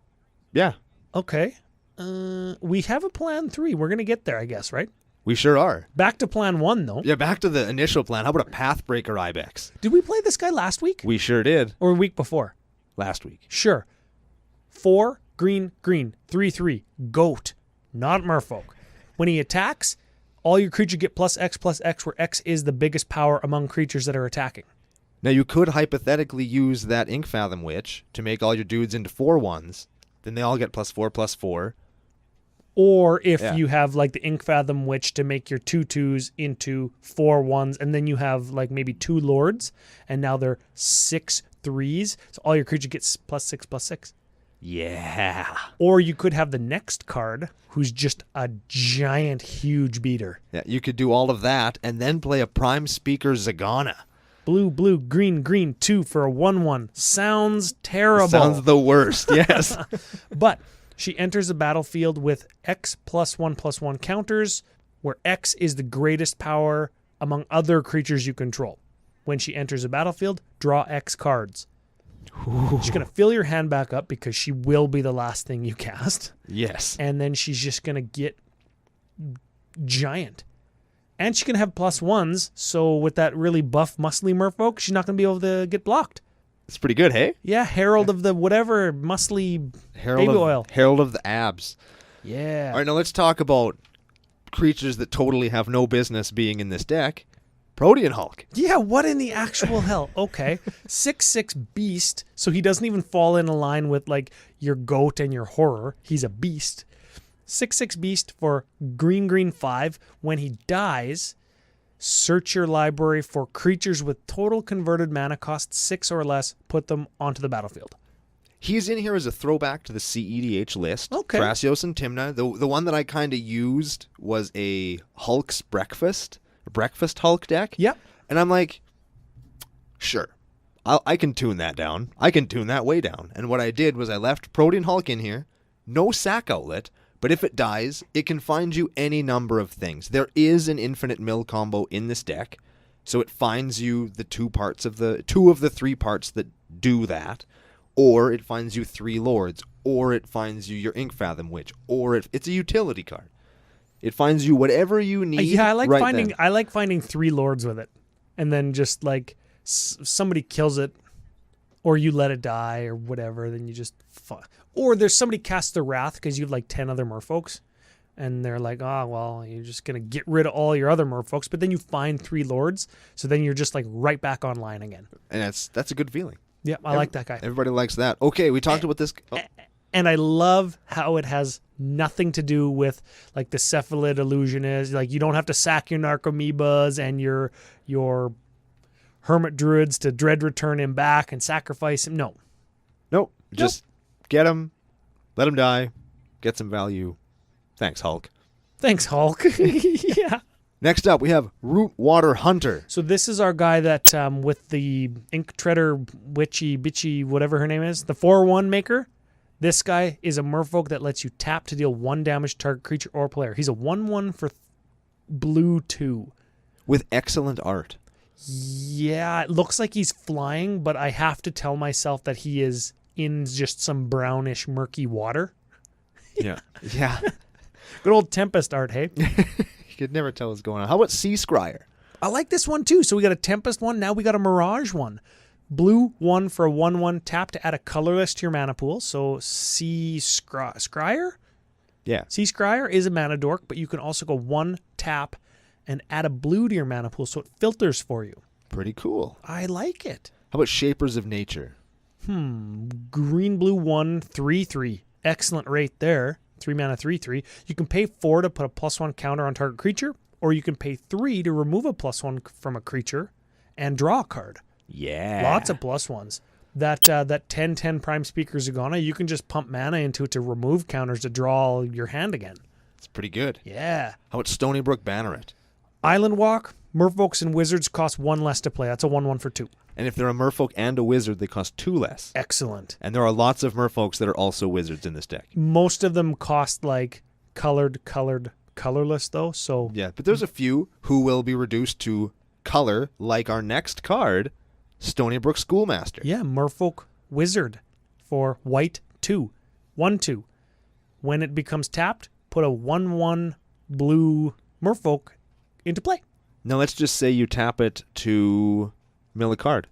Yeah. Okay. We have a plan 3. We're going to get there, I guess, right? We sure are. Back to plan 1, though. Yeah, back to the initial plan. How about a Pathbreaker Ibex? Did we play this guy last week? We sure did. Or a week before? Last week. Sure. 4, green, 3/3. Goat, not Merfolk. When he attacks, all your creatures get +X, where X is the biggest power among creatures that are attacking. Now, you could hypothetically use that Inkfathom Witch to make all your dudes into 4/1s. Then they all get +4/+4. Or if you have like the Inkfathom Witch to make your 2/2s into 4/1s, and then you have like maybe 2 lords, and now they're 6/3s. So all your creature gets +6/+6. Yeah. Or you could have the next card, who's just a giant, huge beater. Yeah, you could do all of that and then play a Prime Speaker Zagana. Blue, green, 2 for a 1/1. Sounds terrible. Sounds the worst, yes. But she enters the battlefield with X +1/+1 counters, where X is the greatest power among other creatures you control. When she enters the battlefield, draw X cards. She's going to fill your hand back up because she will be the last thing you cast. Yes. And then she's just going to get giant. And she can have +1s, so with that really buff, muscly merfolk, she's not going to be able to get blocked. It's pretty good, hey? Yeah, Herald of the whatever, muscly baby oil. Herald of the abs. Yeah. All right, now let's talk about creatures that totally have no business being in this deck. Protean Hulk. Yeah, what in the actual hell? Okay. 6/6 beast, so he doesn't even fall in a line with like your goat and your horror. He's a beast. 6/6 beast for green 5. When he dies, search your library for creatures with total converted mana cost 6 or less, put them onto the battlefield. He's in here as a throwback to the cEDH list. Okay. Thrasios and Timna. The one that I kind of used was a Hulk's Breakfast Hulk deck. Yep. And I'm like, sure, I can tune that down. I can tune that way down. And what I did was I left Protean Hulk in here, no sack outlet, but if it dies, it can find you any number of things. There is an infinite mill combo in this deck, so it finds you the two of the 3 parts that do that, or it finds you 3 lords, or it finds you your Ink Fathom Witch, or it's a utility card. It finds you whatever you need. Yeah, I like right then. I like finding 3 lords with it, and then just like somebody kills it, or you let it die, or whatever. Then you just or there's somebody casts the wrath because you have like 10 other merfolks, and they're like, oh well, you're just gonna get rid of all your other merfolks, but then you find 3 lords, so then you're just like right back online again. And that's a good feeling. Yeah, I like that guy. Everybody likes that. Okay, we talked about this. Oh. And I love how it has nothing to do with like the cephalid illusion is. Like you don't have to sack your Narcomoebas and your Hermit Druids to dread return him back and sacrifice him. No. Nope. Just get him, let him die, get some value. Thanks, Hulk. Thanks, Hulk. Yeah. Next up, we have Root Water Hunter. So this is our guy that with the Ink Treader Witchy Bitchy, whatever her name is, the 4/1 maker. This guy is a merfolk that lets you tap to deal 1 damage to target creature or player. He's a 1/1 for blue 2. With excellent art. Yeah, it looks like he's flying, but I have to tell myself that he is in just some brownish, murky water. Yeah. Yeah. Good old Tempest art, hey? You could never tell what's going on. How about Sea Scryer? I like this one too. So we got a Tempest one. Now we got a Mirage one. Blue 1 for a 1/1 tap to add a colorless to your mana pool. So Sea Scryer? Yeah. Sea Scryer is a mana dork, but you can also go 1 tap and add a blue to your mana pool so it filters for you. Pretty cool. I like it. How about Shapers of Nature? Green blue 1 3/3. Excellent rate there. 3 mana 3/3. You can pay 4 to put a +1 counter on target creature, or you can pay 3 to remove a +1 from a creature and draw a card. Yeah. Lots of +1s. That 10/10 Prime Speaker Zagana, you can just pump mana into it to remove counters to draw your hand again. It's pretty good. Yeah. How about Stony Brook Banneret? Island Walk, Merfolks and Wizards cost 1 less to play. That's a 1/1 for 2. And if they're a Merfolk and a Wizard, they cost 2 less. Excellent. And there are lots of Merfolks that are also Wizards in this deck. Most of them cost like colored, colorless though. So Yeah, but there's a few who will be reduced to color, like our next card, Stony Brook Schoolmaster. yeah, Merfolk Wizard for white 2. 1/2. When it becomes tapped, put a 1/1 blue Merfolk into play. Now let's just say you tap it to mill a card.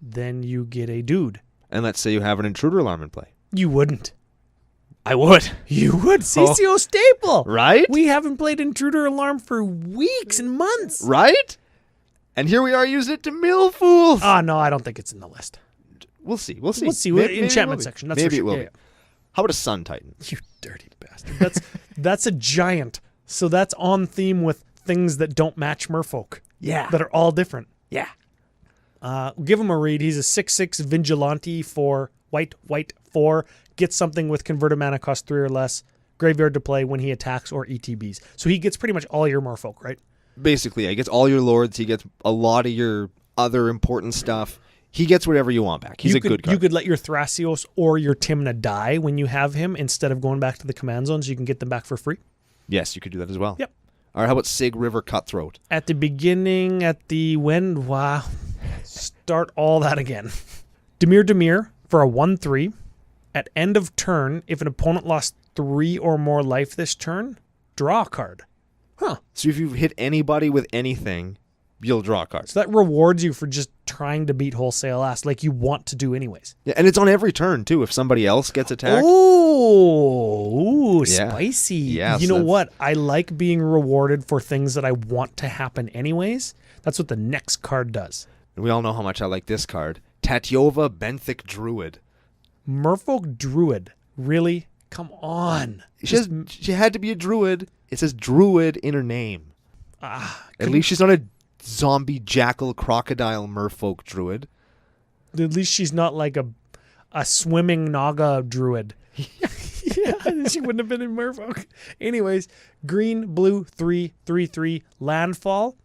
Then you get a dude. And let's say you have an Intruder Alarm in play. You wouldn't. I would. You would. CCO staple. Right? We haven't played Intruder Alarm for weeks and months. Right? And here we are using it to mill fools. Oh, no, I don't think it's in the list. We'll see. We'll see. We'll see. Maybe Enchantment it will be. section. That's Maybe for it will sure. be. How about a Sun Titan? You dirty bastard. That's a giant. So that's on theme with things that don't match Merfolk. Yeah. That are all different. Yeah. Give him a read. He's a 6/6 Vigilante for white 4. Gets something with converted mana cost 3 or less. Graveyard to play when he attacks or ETBs. So he gets pretty much all your Merfolk, right? Basically, he gets all your lords. He gets a lot of your other important stuff. He gets whatever you want back. He's a good card. You could let your Thrasios or your Timna die when you have him instead of going back to the command zone so you can get them back for free. Yes, you could do that as well. Yep. All right, how about Sig River Cutthroat? At the beginning, wow. Start all that again. Demir for a 1/3. At end of turn, if an opponent lost 3 or more life this turn, draw a card. Huh. So if you hit anybody with anything, you'll draw a card. So that rewards you for just trying to beat wholesale ass like you want to do anyways. Yeah, and it's on every turn too. If somebody else gets attacked, Ooh, Yeah. spicy. Yeah, you so know that's- what? I like being rewarded for things that I want to happen anyways. That's what the next card does. and we all know how much I like this card. Tatyova Benthic Druid. Merfolk Druid. Really? Come on. She had to be a druid. It says druid in her name. At least she's not a zombie jackal crocodile merfolk druid. At least she's not like a swimming Naga druid. Yeah, she wouldn't have been in Merfolk. Anyways, green, blue, 3/3/3, landfall,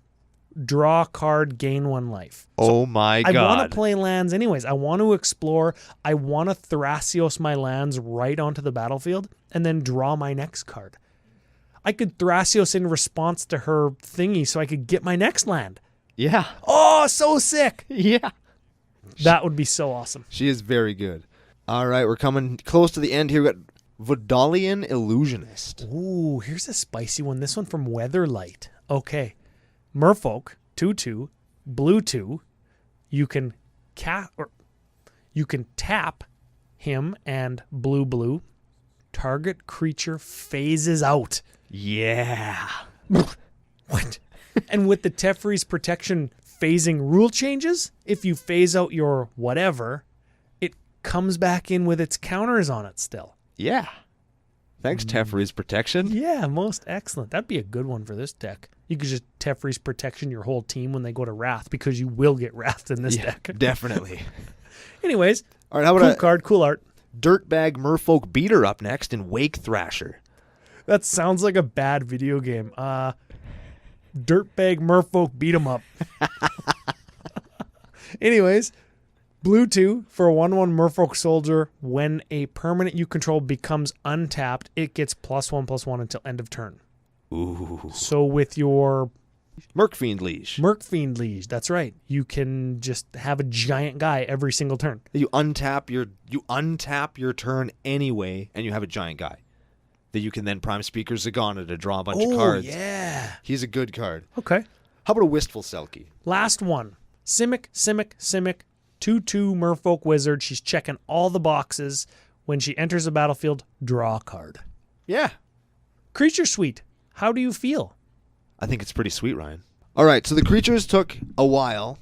draw card, gain 1 life. Oh my I god. want to play lands anyways. I want to explore. I want to Thrasios my lands right onto the battlefield and then draw my next card. I could Thrasios in response to her thingy so I could get my next land. Yeah. Oh, so sick. Yeah. That would be so awesome. She is very good. All right, we're coming close to the end here. We got Vodalian Illusionist. Ooh, here's a spicy one. This one from Weatherlight. Okay. Merfolk, 2/2, blue 2. You can tap him and blue. Target creature phases out. Yeah. What? And with the Teferi's protection phasing rule changes, if you phase out your whatever, it comes back in with its counters on it still. Yeah. Thanks, Teferi's protection. Yeah, most excellent. That'd be a good one for this deck. You could just Teferi's protection your whole team when they go to Wrath, because you will get Wrath in this deck. Definitely. Anyways, All right, how cool about card, cool art. Dirtbag Merfolk Beater up next in Wake Thrasher? That sounds like a bad video game. Dirtbag Merfolk beat 'em up. Anyways, blue 2 for a 1/1 Merfolk soldier. When a permanent you control becomes untapped, it gets +1/+1 until end of turn. Ooh. So with your Merkfiend Liege. Merkfiend Liege, that's right. You can just have a giant guy every single turn. You untap your turn anyway, and you have a giant guy that you can then prime Speaker Zagana to draw a bunch of cards. Yeah. He's a good card. Okay. How about a Wistful Selkie? Last one. Simic. 2/2 Merfolk Wizard. She's checking all the boxes. When she enters the battlefield, draw a card. Yeah. Creature Suite. How do you feel? I think it's pretty sweet, Ryan. All right, so the creatures took a while,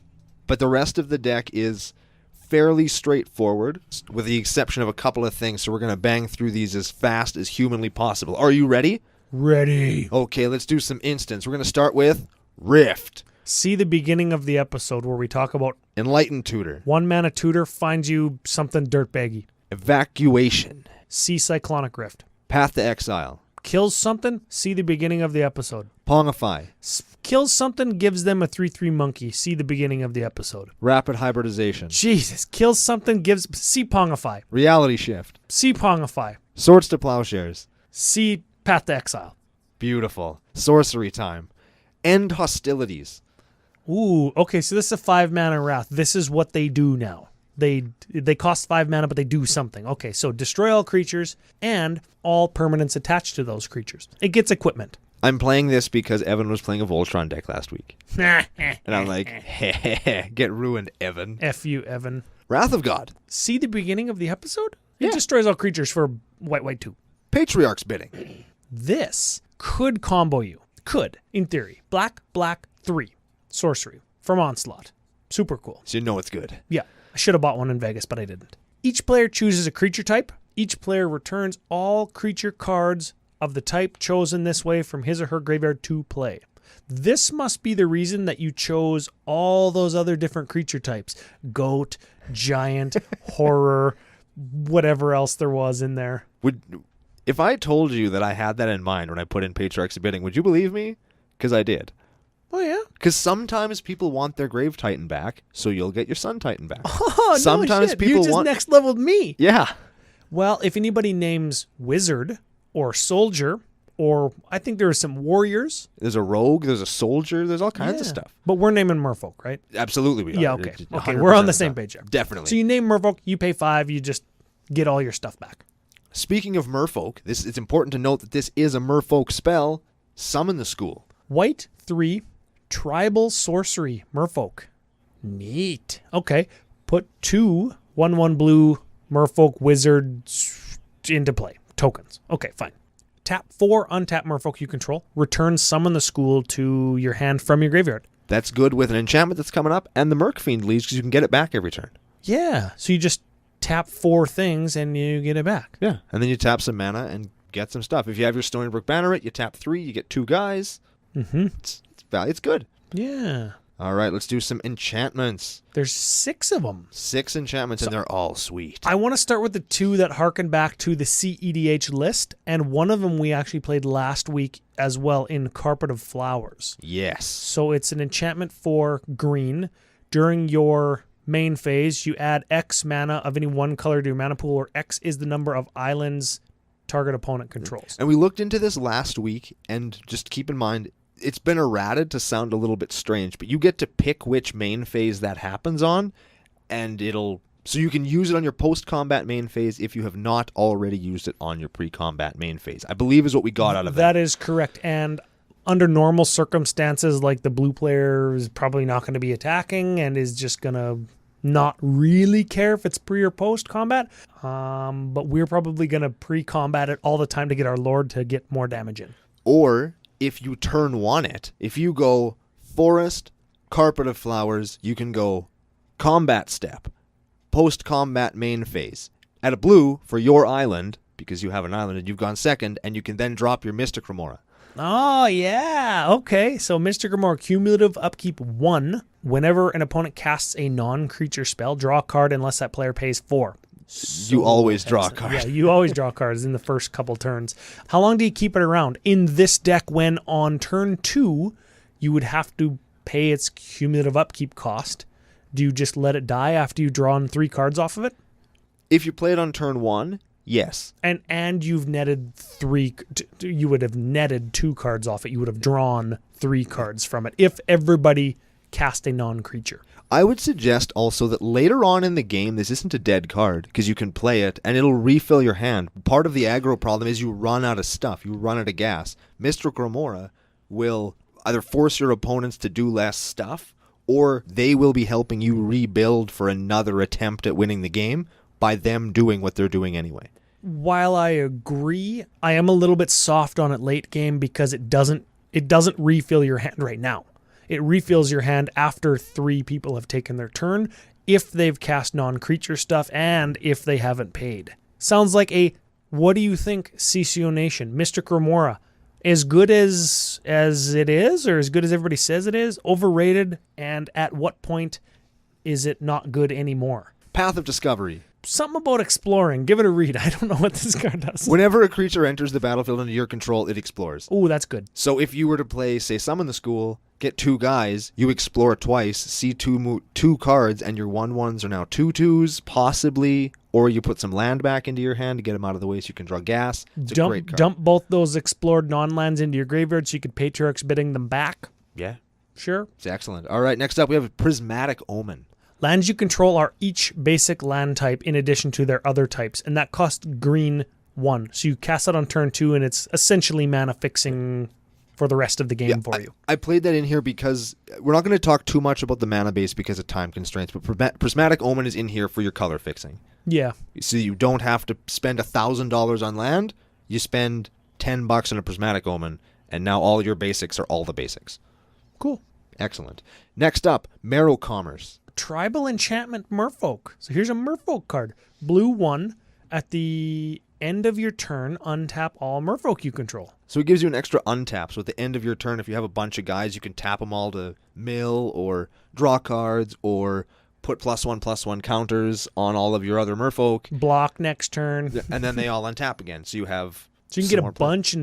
but the rest of the deck is fairly straightforward, with the exception of a couple of things, so we're going to bang through these as fast as humanly possible. Are you ready? Ready. Okay, let's do some instants. We're going to start with Rift. See the beginning of the episode where we talk about Enlightened Tutor. 1 mana tutor finds you something dirtbaggy. Evacuation. See Cyclonic Rift. Path to Exile. Kills something, see the beginning of the episode. Pongify. Kills something, gives them a 3/3 monkey, see the beginning of the episode. Rapid Hybridization. Jesus, kills something, gives... See Pongify. Reality Shift. See Pongify. Swords to Plowshares. See Path to Exile. Beautiful. Sorcery Time. End Hostilities. Ooh, okay, so this is a 5 mana Wrath. This is what they do now. They cost 5 mana, but they do something. Okay, so destroy all creatures and all permanents attached to those creatures. It gets equipment. I'm playing this because Evan was playing a Voltron deck last week. And I'm like, get ruined, Evan. F you, Evan. Wrath of God. See the beginning of the episode? It Yeah. destroys all creatures for white 2. Patriarch's Bidding. This could combo you. Could, in theory. Black, 3. Sorcery. From Onslaught. Super cool. So you know it's good. Yeah. I should have bought one in Vegas, but I didn't. Each player chooses a creature type. Each player returns all creature cards of the type chosen this way from his or her graveyard to play. This must be the reason that you chose all those other different creature types. Goat, giant, horror, whatever else there was in there. If I told you that I had that in mind when I put in Patriarch's Bidding, would you believe me? Because I did. Oh, yeah? Because sometimes people want their Grave Titan back, so you'll get your Sun Titan back. Oh, Sometimes no shit. people You just want- next leveled me. Yeah. Well, if anybody names Wizard or Soldier or I think there are some warriors. There's a rogue, there's a soldier, there's all kinds of stuff. But we're naming Merfolk, right? Absolutely we are. Yeah, okay. It's Okay, 100% we're on the of same that. page there. Definitely. So you name Merfolk, you pay 5, you just get all your stuff back. Speaking of Merfolk, it's important to note that this is a Merfolk spell. Summon the school. White 3, tribal sorcery, Merfolk. Neat. Okay. Put 2 1/1 blue Merfolk wizards into play. Tokens. Okay, fine. Tap 4, untap Merfolk you control. Return summon the school to your hand from your graveyard. That's good with an enchantment that's coming up and the Merc Fiend leaves because you can get it back every turn. Yeah. So you just tap 4 things and you get it back. Yeah. And then you tap some mana and get some stuff. If you have your Stonybrook Banneret, you tap 3, you get 2 guys. Mm-hmm. It's good. Yeah. All right, let's do some enchantments. There's 6 of them. 6 enchantments, and they're all sweet. I want to start with the 2 that harken back to the cEDH list, and one of them we actually played last week as well in Carpet of Flowers. Yes. So it's an enchantment for green. During your main phase, you add X mana of any one color to your mana pool, where X is the number of islands target opponent controls. And we looked into this last week, and just keep in mind, it's been errated to sound a little bit strange, but you get to pick which main phase that happens on, and so you can use it on your post-combat main phase if you have not already used it on your pre-combat main phase, I believe is what we got out of that. That is correct. And under normal circumstances, like the blue player is probably not going to be attacking and is just going to not really care if it's pre or post-combat. But we're probably going to pre-combat it all the time to get our Lord to get more damage in. Or if you turn 1 it, if you go Forest, Carpet of Flowers, you can go Combat Step, Post-Combat Main Phase. Add a blue for your island, because you have an island and you've gone second, and you can then drop your Mystic Remora. Oh, yeah. Okay. So Mystic Remora, cumulative upkeep 1. Whenever an opponent casts a non-creature spell, draw a card unless that player pays 4. You always draw a card. Yeah, you always draw cards in the first couple turns. How long do you keep it around? In this deck, when on turn 2, you would have to pay its cumulative upkeep cost. Do you just let it die after you've drawn 3 cards off of it? If you play it on turn 1, yes. And you've netted 3, you would have netted 2 cards off it. You would have drawn 3 cards from it if everybody cast a non-creature. I would suggest also that later on in the game, this isn't a dead card, because you can play it, and it'll refill your hand. Part of the aggro problem is you run out of stuff. You run out of gas. Mystic Remora will either force your opponents to do less stuff, or they will be helping you rebuild for another attempt at winning the game by them doing what they're doing anyway. While I agree, I am a little bit soft on it late game because it doesn't refill your hand right now. It refills your hand after 3 people have taken their turn, if they've cast non-creature stuff and if they haven't paid. Sounds like what do you think, CCO Nation? Mystic Remora, as good as it is, or as good as everybody says it is? Overrated, and at what point is it not good anymore? Path of Discovery. Something about exploring. Give it a read. I don't know what this card does. Whenever a creature enters the battlefield under your control, it explores. Oh, that's good. So if you were to play, say, Summon the School, get 2 guys, you explore twice, see 2 cards, and your 1/1s are now 2/2s, possibly, or you put some land back into your hand to get them out of the way so you can draw gas. It's a great card. Dump both those explored non-lands into your graveyard so you could Patriarch's bidding them back. Yeah. Sure. It's excellent. All right, next up we have Prismatic Omen. Lands you control are each basic land type in addition to their other types, and that costs green 1. So you cast it on turn 2, and it's essentially mana fixing for the rest of the game for you. I played that in here because we're not going to talk too much about the mana base because of time constraints, but Prismatic Omen is in here for your color fixing. Yeah. So you don't have to spend $1,000 on land. You spend $10 on a Prismatic Omen, and now all your basics are all the basics. Cool. Excellent. Next up, Merhulk. Tribal Enchantment Merfolk. So here's a Merfolk card. Blue 1. At the end of your turn, untap all Merfolk you control. So it gives you an extra untap. So at the end of your turn, if you have a bunch of guys, you can tap them all to mill or draw cards or put +1/+1 counters on all of your other Merfolk. Block next turn. And then they all untap again. So you have... So you can get a bunch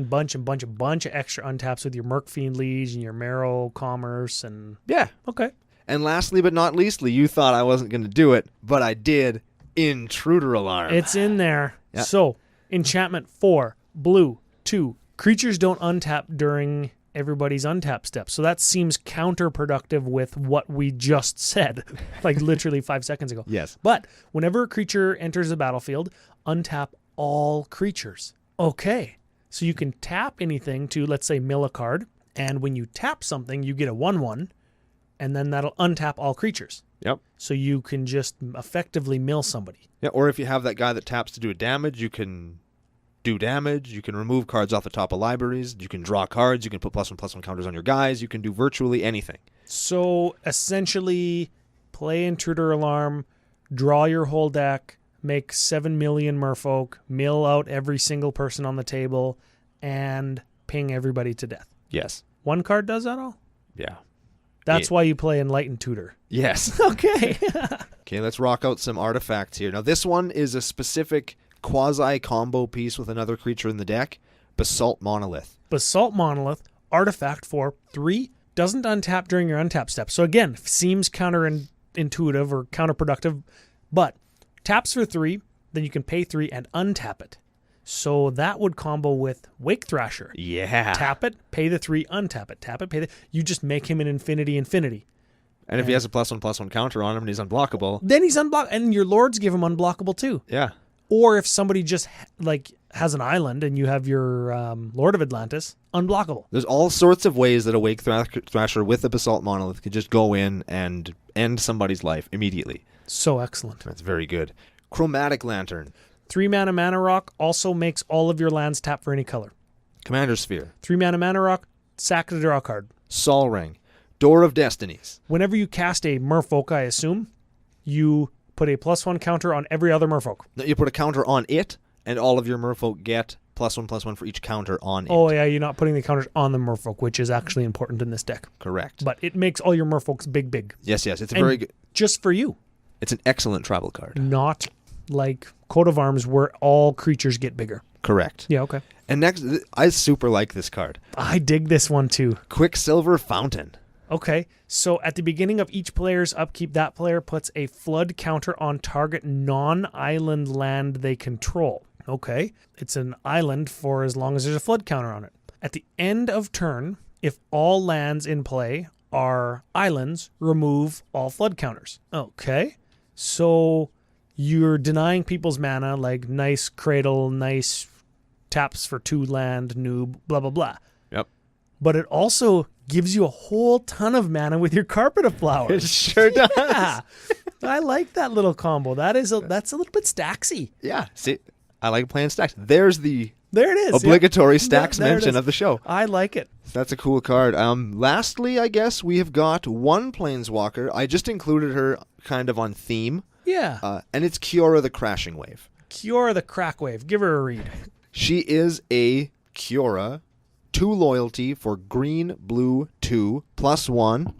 of extra untaps with your Merc Fiend Liege and your Merrow Commerce and... Yeah. Okay. And lastly but not leastly, you thought I wasn't going to do it, but I did. Intruder Alarm. It's in there. Yeah. So, enchantment 4, blue, 2, Creatures don't untap during everybody's untap step. So that seems counterproductive with what we just said, like literally 5 seconds ago. Yes. But whenever a creature enters the battlefield, untap all creatures. Okay. So you can tap anything to, let's say, mill a card. And when you tap something, you get a 1/1. And then that'll untap all creatures. Yep. So you can just effectively mill somebody. Yeah, or if you have that guy that taps to do a damage, you can do damage. You can remove cards off the top of libraries. You can draw cards. You can put +1/+1 counters on your guys. You can do virtually anything. So essentially, play Intruder Alarm, draw your whole deck, make 7 million Merfolk, mill out every single person on the table, and ping everybody to death. Yes. One card does that all? Yeah. That's why you play Enlightened Tutor. Yes. Okay. Okay, let's rock out some artifacts here. Now, this one is a specific quasi-combo piece with another creature in the deck, Basalt Monolith. Basalt Monolith, artifact for 3, doesn't untap during your untap step. So again, seems counterintuitive or counterproductive, but taps for 3, then you can pay 3 and untap it. So that would combo with Wake Thrasher. Yeah. Tap it, pay the 3, untap it. Tap it, pay the... You just make him an infinity. And if he has a +1/+1 counter on him and he's unblockable. Then he's unblockable. And your lords give him unblockable too. Yeah. Or if somebody just has an island and you have your Lord of Atlantis, unblockable. There's all sorts of ways that a Wake Thrasher with a Basalt Monolith could just go in and end somebody's life immediately. So excellent. That's very good. Chromatic Lantern. 3 mana rock also makes all of your lands tap for any color. Commander Sphere. 3 mana rock, sack it to draw a card. Sol Ring. Door of Destinies. Whenever you cast a Merfolk, I assume, you put a +1 counter on every other Merfolk. No, you put a counter on it, and all of your Merfolk get +1/+1 for each counter on it. Oh yeah, you're not putting the counters on the Merfolk, which is actually important in this deck. Correct. But it makes all your Merfolks big. Yes, it's a And very good. just for you. It's an excellent travel card. Not like Coat of Arms where all creatures get bigger. Correct. Yeah, okay. And next, I super like this card. I dig this one too. Quicksilver Fountain. Okay, so at the beginning of each player's upkeep, that player puts a flood counter on target non-island land they control. Okay, it's an island for as long as there's a flood counter on it. At the end of turn, if all lands in play are islands, remove all flood counters. Okay, so you're denying people's mana, like nice Cradle, nice taps for 2 land, noob, blah, blah, blah. Yep. But it also gives you a whole ton of mana with your Carpet of Flowers. It sure does. Yeah. I like that little combo. That's a little bit stacksy. Yeah. See, I like playing stacks. There's the There it is. obligatory Yep. stacks There it mention is. of the show. I like it. That's a cool card. Lastly, I guess we have got one Planeswalker. I just included her kind of on theme. Yeah. And it's Kiora the Crashing Wave. Kiora the Crackwave. Give her a read. She is a Kiora, 2 loyalty for green, blue, 2, +1.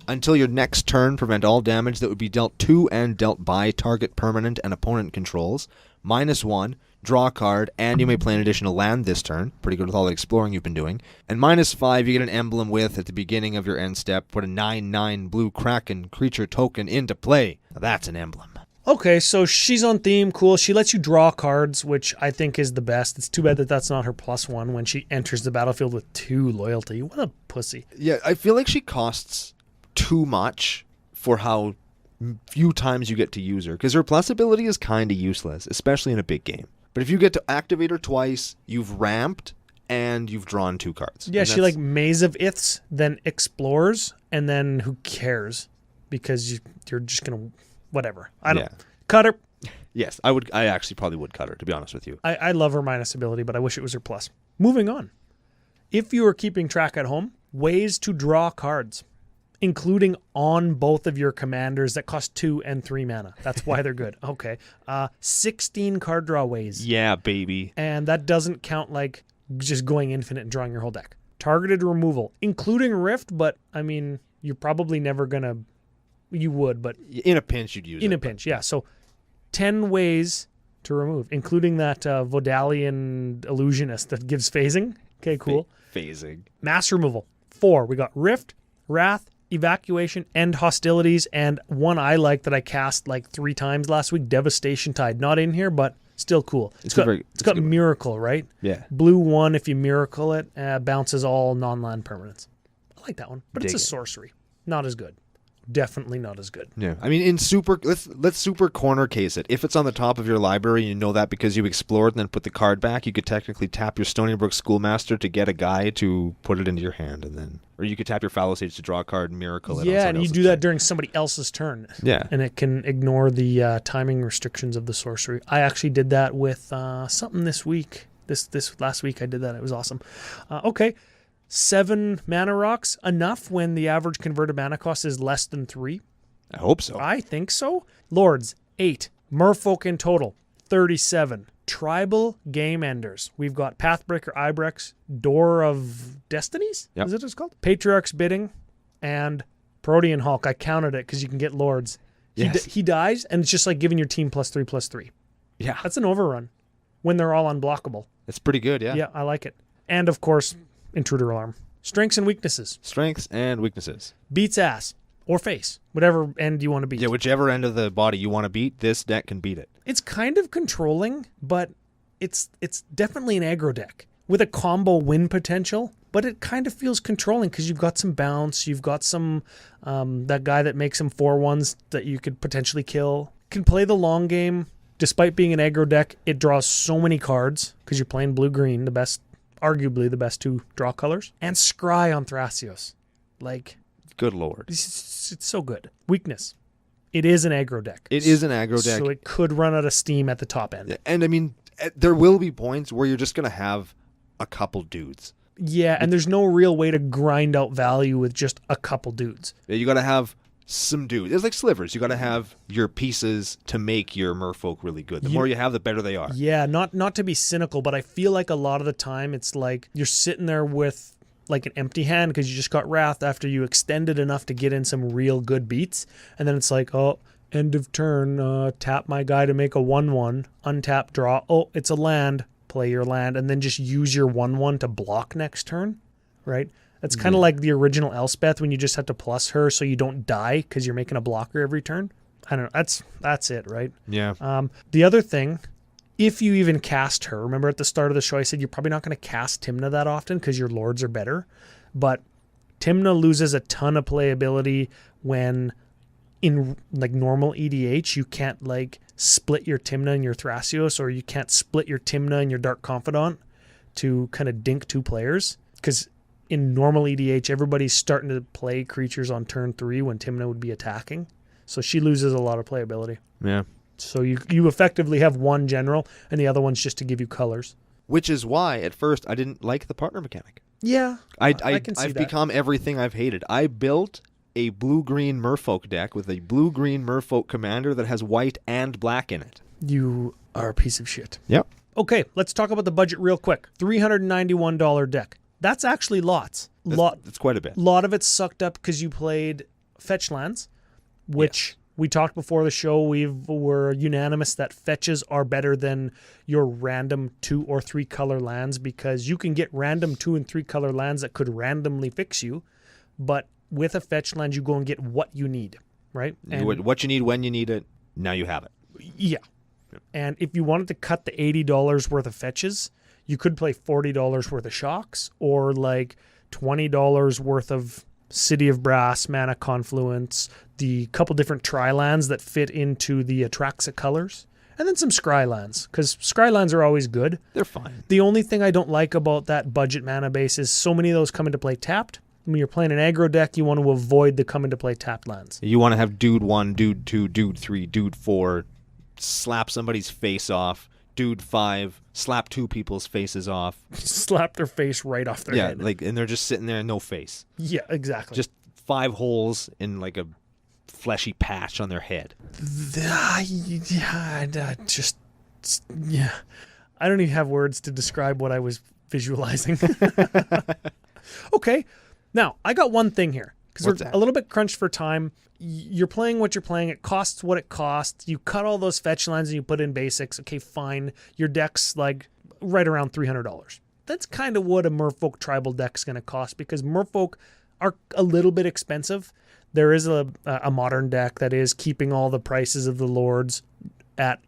Until your next turn, prevent all damage that would be dealt to and dealt by target permanent and opponent controls. -1, draw a card, and you may play an additional land this turn. Pretty good with all the exploring you've been doing. And -5, you get an emblem with, at the beginning of your end step, put a 9/9 blue Kraken creature token into play. Now that's an emblem. Okay, so she's on theme. Cool. She lets you draw cards, which I think is the best. It's too bad that that's not her +1 when she enters the battlefield with 2 loyalty. What a pussy. Yeah, I feel like she costs too much for how few times you get to use her, because her plus ability is kind of useless, especially in a big game. But if you get to activate her twice, you've ramped and you've drawn 2 cards. Yeah, And she like Maze of Iths, then explores, and then who cares? Because you're just going to... Whatever. I don't... Yeah. Cut her. Yes, I actually probably would cut her, to be honest with you. I love her minus ability, but I wish it was her plus. Moving on. If you are keeping track at home, ways to draw cards, including on both of your commanders that cost 2 and 3 mana. That's why they're good. Okay. 16 card draw ways. Yeah, baby. And that doesn't count like just going infinite and drawing your whole deck. Targeted removal, including Rift, but I mean, you're probably never going to... You would, but... In a pinch, you'd use it. In a pinch, yeah. So 10 ways to remove, including that Vodalian illusionist that gives phasing. Okay, cool. Phasing. Mass removal. 4. We got Rift, Wrath, Evacuation, End Hostilities, and one I like that I cast like 3 times last week, Devastation Tide. Not in here, but Still cool. It's got, a very- it's got a good one. Miracle, right? Yeah. Blue 1, if you Miracle it, bounces all non-land permanents. I like that one, but it's Dig a it. sorcery. Not as good. Definitely not as good. Yeah, I mean, in super, let's super corner case it. If it's on the top of your library, you know that because you explored and then put the card back, you could technically tap your Stony Brook Schoolmaster to get a guy to put it into your hand, and then, or you could tap your Fallow Sage to draw a card and Miracle it. Yeah, on and somebody you else's do that turn. during somebody else's turn. Yeah, And it can ignore the timing restrictions of the sorcery. I actually did that with something this week. This last week I did that. It was awesome. Okay. 7 mana rocks, enough when the average converted mana cost is less than 3. I hope so. I think so. Lords, 8. Merfolk in total, 37. Tribal Game Enders. We've got Pathbreaker Ibrex, Door of Destinies? Yep. Is it what it's called? Patriarch's Bidding, and Protean Hulk. I counted it because you can get Lords. Yes. He dies, and it's just like giving your team +3/+3. Yeah, That's an overrun when they're all unblockable. it's pretty good. Yeah. Yeah, I like it. And, of course, Intruder Alarm. Strengths and weaknesses. Strengths and weaknesses. Beats ass or face, whatever end you want to beat. Yeah, whichever end of the body you want to beat, this deck can beat it. It's kind of controlling, but it's definitely an aggro deck with a combo win potential, but it kind of feels controlling because you've got some bounce, you've got some that guy that makes some 4/1s that you could potentially kill. Can play the long game. Despite being an aggro deck, it draws so many cards because you're playing blue-green, arguably the best 2 draw colors, and Scry on Thrasios. Like, Good lord. it's so good. Weakness. It is an aggro deck. It is an aggro deck. So it could run out of steam at the top end. And I mean, there will be points where you're just going to have a couple dudes. Yeah, and there's no real way to grind out value with just a couple dudes. Yeah, you got to have some dudes. It's like slivers. You got to have your pieces to make your merfolk really good. The more you have, the better they are. Yeah, not to be cynical, but I feel like a lot of the time it's like you're sitting there with like an empty hand because you just got Wrath after you extended enough to get in some real good beats, and then it's like, oh, end of turn, tap my guy to make a 1/1, untap, draw. Oh, it's a land. Play your land, and then just use your 1/1 to block next turn, right? That's kind of like the original Elspeth when you just have to plus her so you don't die because you're making a blocker every turn. I don't know. That's it, right? Yeah. The other thing, if you even cast her, remember at the start of the show I said you're probably not going to cast Timna that often because your lords are better, but Timna loses a ton of playability when in like normal EDH you can't like split your Timna and your Thrasios, or you can't split your Timna and your Dark Confidant to kind of dink 2 players, because in normal EDH everybody's starting to play creatures on turn 3 when Timna would be attacking, so she loses a lot of playability. Yeah. So you effectively have one general and the other one's just to give you colors. Which is why at first I didn't like the partner mechanic. Yeah, I can see I've that. become everything I've hated. I built a blue-green Merfolk deck with a blue-green Merfolk commander that has white and black in it. You are a piece of shit. Yep. Okay, let's talk about the budget real quick. $391 deck. That's actually lots. That's quite a bit. Lot of it's sucked up because you played fetch lands, which we talked before the show. We were unanimous that fetches are better than your random 2 or 3 color lands, because you can get random 2 and 3 color lands that could randomly fix you, but with a fetch land you go and get what you need, right? And What you need when you need it, now you have it. yeah. And if you wanted to cut the $80 worth of fetches, you could play $40 worth of shocks, or like $20 worth of City of Brass, Mana Confluence, the couple different tri-lands that fit into the Atraxa colors, and then some Scry lands, because Scry lands are always good. They're fine. The only thing I don't like about that budget mana base is so many of those come into play tapped. When you're playing an aggro deck, you want to avoid the come into play tapped lands. You want to have dude 1, dude 2, dude 3, dude 4, slap somebody's face off, dude 5, slap 2 people's faces off. Slap their face right off their head. Yeah, and they're just sitting there, no face. Yeah, exactly. Just 5 holes in like a fleshy patch on their head. Yeah, I don't even have words to describe what I was visualizing. Okay, now I got one thing here because we're What's that? a little bit crunched for time. You're playing what you're playing. It costs what it costs. You cut all those fetch lines and you put in basics. Okay, fine. Your deck's like right around $300. That's kind of what a Merfolk tribal deck's going to cost, because Merfolk are a little bit expensive. There is a modern deck that is keeping all the prices of the lords at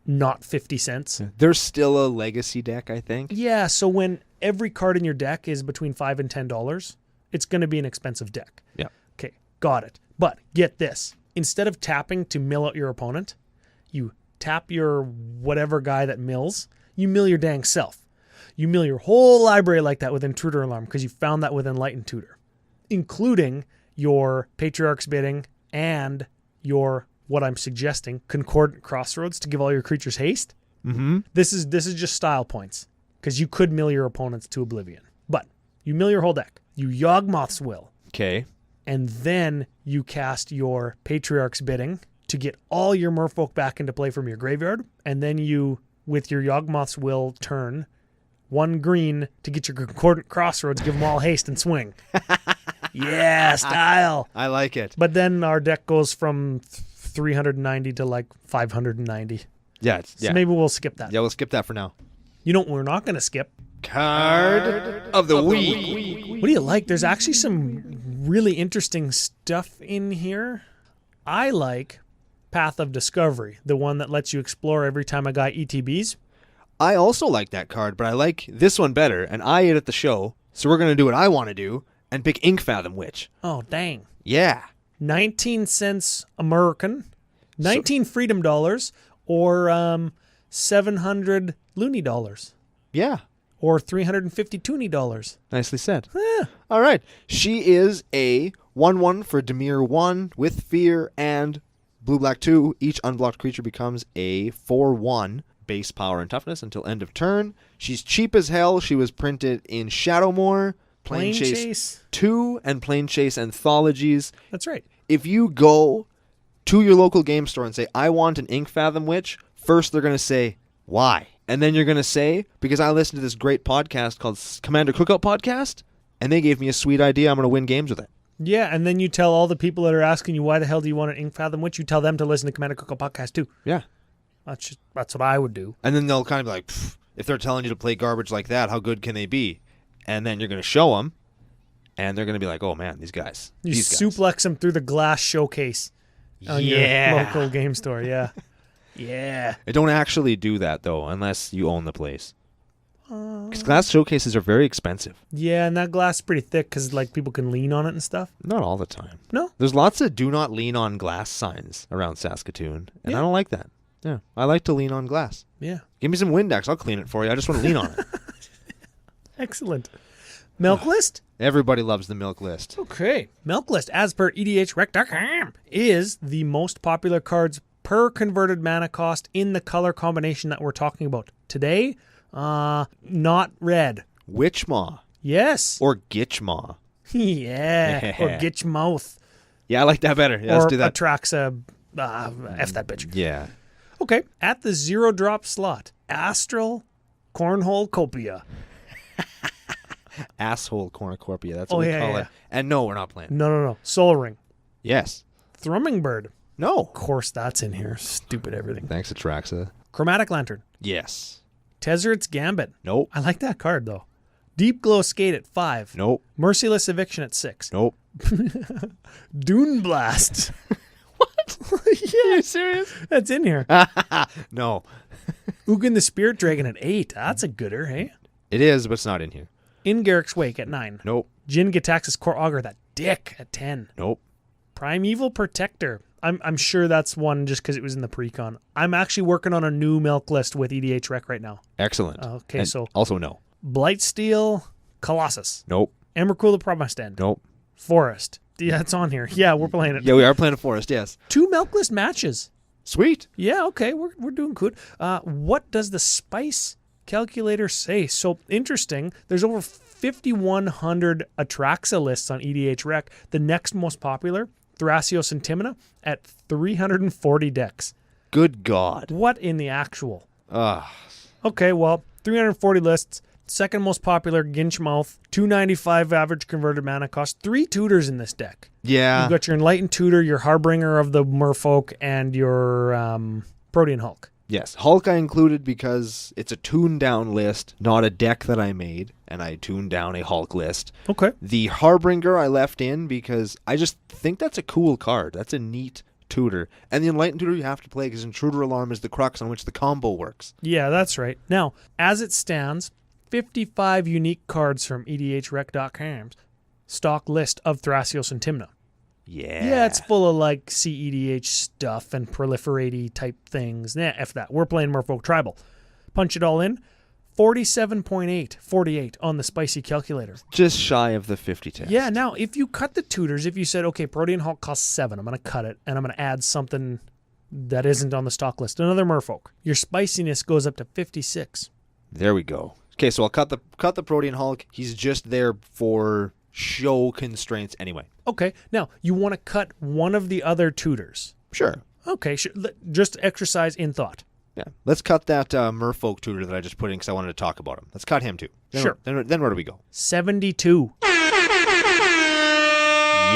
not 50 cents. There's still a legacy deck, I think. Yeah, so when every card in your deck is between $5 and $10, it's going to be an expensive deck. Yeah. Okay, got it. But get this. Instead of tapping to mill out your opponent, you tap your whatever guy that mills, you mill your dang self. You mill your whole library like that with Intruder Alarm because you found that with Enlightened Tutor, including your Patriarch's Bidding and your, what I'm suggesting, Concordant Crossroads to give all your creatures haste. Mm-hmm. This is just style points because you could mill your opponents to oblivion. But you mill your whole deck. You Yawgmoth's Will. Okay. And then you cast your Patriarch's Bidding to get all your Merfolk back into play from your graveyard. And then you, with your Yawgmoth's Will turn, 1 green to get your Concordant Crossroads, give them all haste and swing. Yeah, style. I like it. But then our deck goes from 390 to like 590. Yeah. So maybe we'll skip that. Yeah, we'll skip that for now. You know what we're not going to skip? Card of the week. What do you like? There's actually some really interesting stuff in here. I like Path of Discovery, the one that lets you explore every time a guy ETBs. I also like that card, but I like this one better, and I ate at the show, so we're going to do what I want to do and pick Ink Fathom Witch. Oh, dang. Yeah. 19 cents American, 19 freedom dollars, or 700 loony dollars, Yeah. or 350 toonie dollars. Nicely said. Yeah. All right. She is a 1/1 for Dimir 1 with Fear and Blue-Black 2. Each unblocked creature becomes a 4/1 base power and toughness until end of turn. She's cheap as hell. She was printed in Shadowmoor, Plane Chase 2, and Plane Chase Anthologies. That's right. If you go to your local game store and say, I want an Ink Fathom Witch, first they're going to say, why? And then you're going to say, because I listened to this great podcast called Commander Cookout Podcast, and they gave me a sweet idea. I'm going to win games with it. Yeah, and then you tell all the people that are asking you, why the hell do you want an Ink Fathom Witch? You tell them to listen to Commander Cookout Podcast too. Yeah. That's what I would do. And then they'll kind of be like, if they're telling you to play garbage like that, how good can they be? And then you're going to show them, and they're going to be like, oh, man, these guys. You these guys. suplex them through the glass showcase on your local game store. Yeah. Yeah. I don't actually do that, though, unless you own the place. Because glass showcases are very expensive. Yeah, and that glass is pretty thick because like people can lean on it and stuff. Not all the time. No? There's lots of do not lean on glass signs around Saskatoon, and Yeah. I don't like that. Yeah, I like to lean on glass. Yeah. Give me some Windex. I'll clean it for you. I just want to lean on it. Excellent. Milk list? Everybody loves the milk list. Okay. Milk list, as per EDHRec.com, is the most popular cards per converted mana cost in the color combination that we're talking about today. Not red. Witchmaw. Yes. Or Gitchmaw. Yeah. Or Gitchmouth. Yeah, I like that better. Yeah, let's do that. Atraxa. F that bitch. Yeah. Okay. At the 0-drop slot, Astral Cornhole Copia. Asshole Cornucopia. That's what we call it. And no, we're not playing. No. Soul Ring. Yes. Thrumming Bird. No. Of course, that's in here. Stupid everything. Thanks, Atraxa. Chromatic Lantern. Yes. Tezzeret's Gambit. Nope. I like that card, though. Deep Glow Skate at 5. Nope. Merciless Eviction at 6. Nope. Dune Blast. What? Yeah. Are you serious? That's in here. No. Ugin the Spirit Dragon at 8. That's a gooder, hey? It is, but it's not in here. In Garrick's Wake at 9. Nope. Jin Gitaxis Core Augur, that dick, at 10. Nope. Primeval Protector. I'm sure that's one just because it was in the pre-con. I'm actually working on a new milk list with EDH Rec right now. Excellent. Okay, And so also no. Blightsteel Colossus. Nope. Emrakul the Promised End. Nope. Forest. Yeah, it's on here. Yeah, we're playing it. Yeah, we are playing a forest, yes. 2 milk list matches. Sweet. Yeah, okay, we're doing good. What does the spice calculator say? So interesting. There's over 5,100 Atraxa lists on EDH Rec. The next most popular, Thrasios and Timina, at 340 decks. Good God. What in the actual? Ah. Okay, well, 340 lists. Second most popular, Ginchmouth. 295 average converted mana cost. 3 tutors in this deck. Yeah. You've got your Enlightened Tutor, your Harbinger of the Merfolk, and your Protean Hulk. Yes. Hulk I included because it's a tuned down list, not a deck that I made, and I tuned down a Hulk list. Okay. The Harbinger I left in because I just think that's a cool card. That's a neat tutor. And the Enlightened tutor you have to play because Intruder Alarm is the crux on which the combo works. Yeah, that's right. Now, as it stands, 55 unique cards from EDHRec.com's stock list of Thrasios and Tymna. Yeah, it's full of like cEDH stuff and proliferate type things. Nah, F that. We're playing Merfolk Tribal. Punch it all in. 47.8 on the spicy calculator. Just shy of the 50 test. Yeah, now if you cut the tutors, if you said, okay, Protean Hulk costs 7, I'm going to cut it, and I'm going to add something that isn't on the stock list, another Merfolk, your spiciness goes up to 56. There we go. Okay, so I'll cut the Protean Hulk. He's just there for show constraints anyway. Okay, now you want to cut one of the other tutors. Sure. Okay, just exercise in thought. Yeah, let's cut that Merfolk tutor that I just put in because I wanted to talk about him. Let's cut him too. Sure. Then where do we go? 72.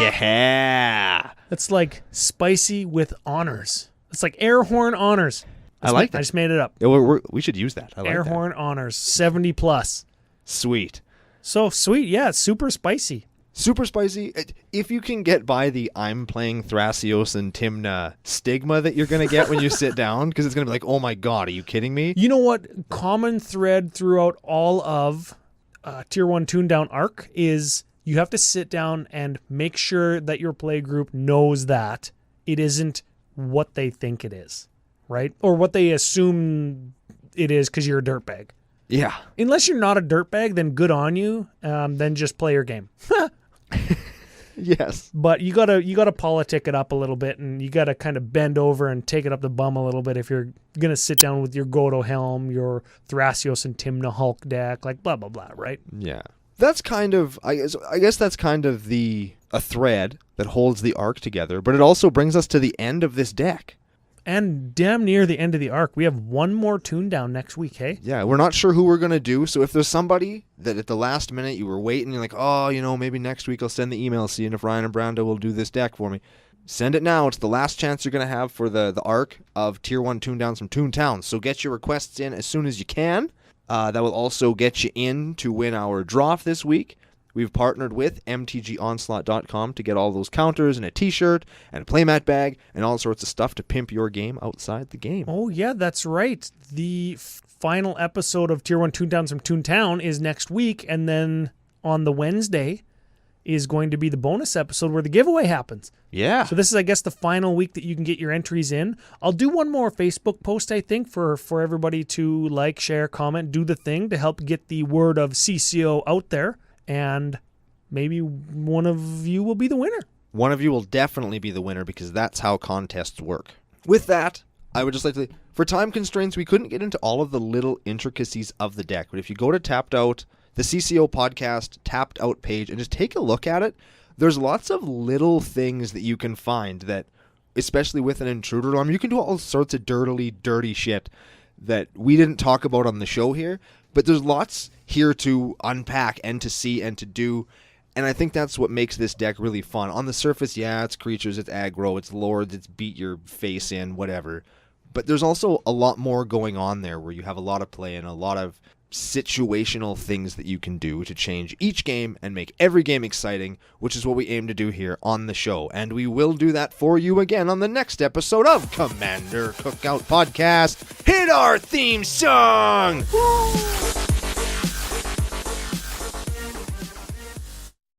Yeah. That's like spicy with honors. It's like air horn honors. I like that. I just made it up. Yeah, we should use that. I like air that. horn honors, 70 plus. Sweet. So sweet, yeah, it's super spicy. Super spicy. If you can get by the I'm playing Thrasios and Tymna stigma that you're going to get when you sit down, because it's going to be like, oh my God, are you kidding me? You know what? Common thread throughout all of Tier 1 Toon Down Arc is you have to sit down and make sure that your play group knows that it isn't what they think it is, right? Or what they assume it is because you're a dirtbag. Yeah. Unless you're not a dirtbag, then good on you. Then just play your game. Yes. But you gotta politic it up a little bit, and you gotta kind of bend over and take it up the bum a little bit if you're gonna sit down with your Godo Helm, your Thrasios and Tymna Hulk deck, like blah blah blah, right? Yeah. That's kind of I guess that's kind of a thread that holds the arc together, but it also brings us to the end of this deck. And damn near the end of the arc. We have one more Toon Down next week, hey? Yeah, we're not sure who we're going to do, so if there's somebody that at the last minute you were waiting, you're like, oh, maybe next week I'll send the email seeing if Ryan and Brando will do this deck for me. Send it now. It's the last chance you're going to have for the arc of Tier 1 Toon Downs from Toontown. So get your requests in as soon as you can. That will also get you in to win our draw this week. We've partnered with mtgonslaught.com to get all those counters and a t-shirt and a playmat bag and all sorts of stuff to pimp your game outside the game. Oh, yeah, that's right. The final episode of Tier 1 Toon Downs from Toontown is next week, and then on the Wednesday is going to be the bonus episode where the giveaway happens. Yeah. So this is, I guess, the final week that you can get your entries in. I'll do one more Facebook post, I think, for everybody to like, share, comment, do the thing to help get the word of CCO out there. And maybe one of you will be the winner. One of you will definitely be the winner because that's how contests work. With that, I would just like to... For time constraints, we couldn't get into all of the little intricacies of the deck. But if you go to Tapped Out, the CCOPodcast Tapped Out page, and just take a look at it, there's lots of little things that you can find that, especially with an Intruder Alarm, you can do all sorts of dirty shit that we didn't talk about on the show here. But there's lots here to unpack and to see and to do, and I think that's what makes this deck really fun. On the surface, yeah, it's creatures, it's aggro, it's lords, it's beat your face in, whatever. But there's also a lot more going on there where you have a lot of play and a lot of situational things that you can do to change each game and make every game exciting, which is what we aim to do here on the show. And we will do that for you again on the next episode of Commander Cookout Podcast. Hit our theme song! Woo!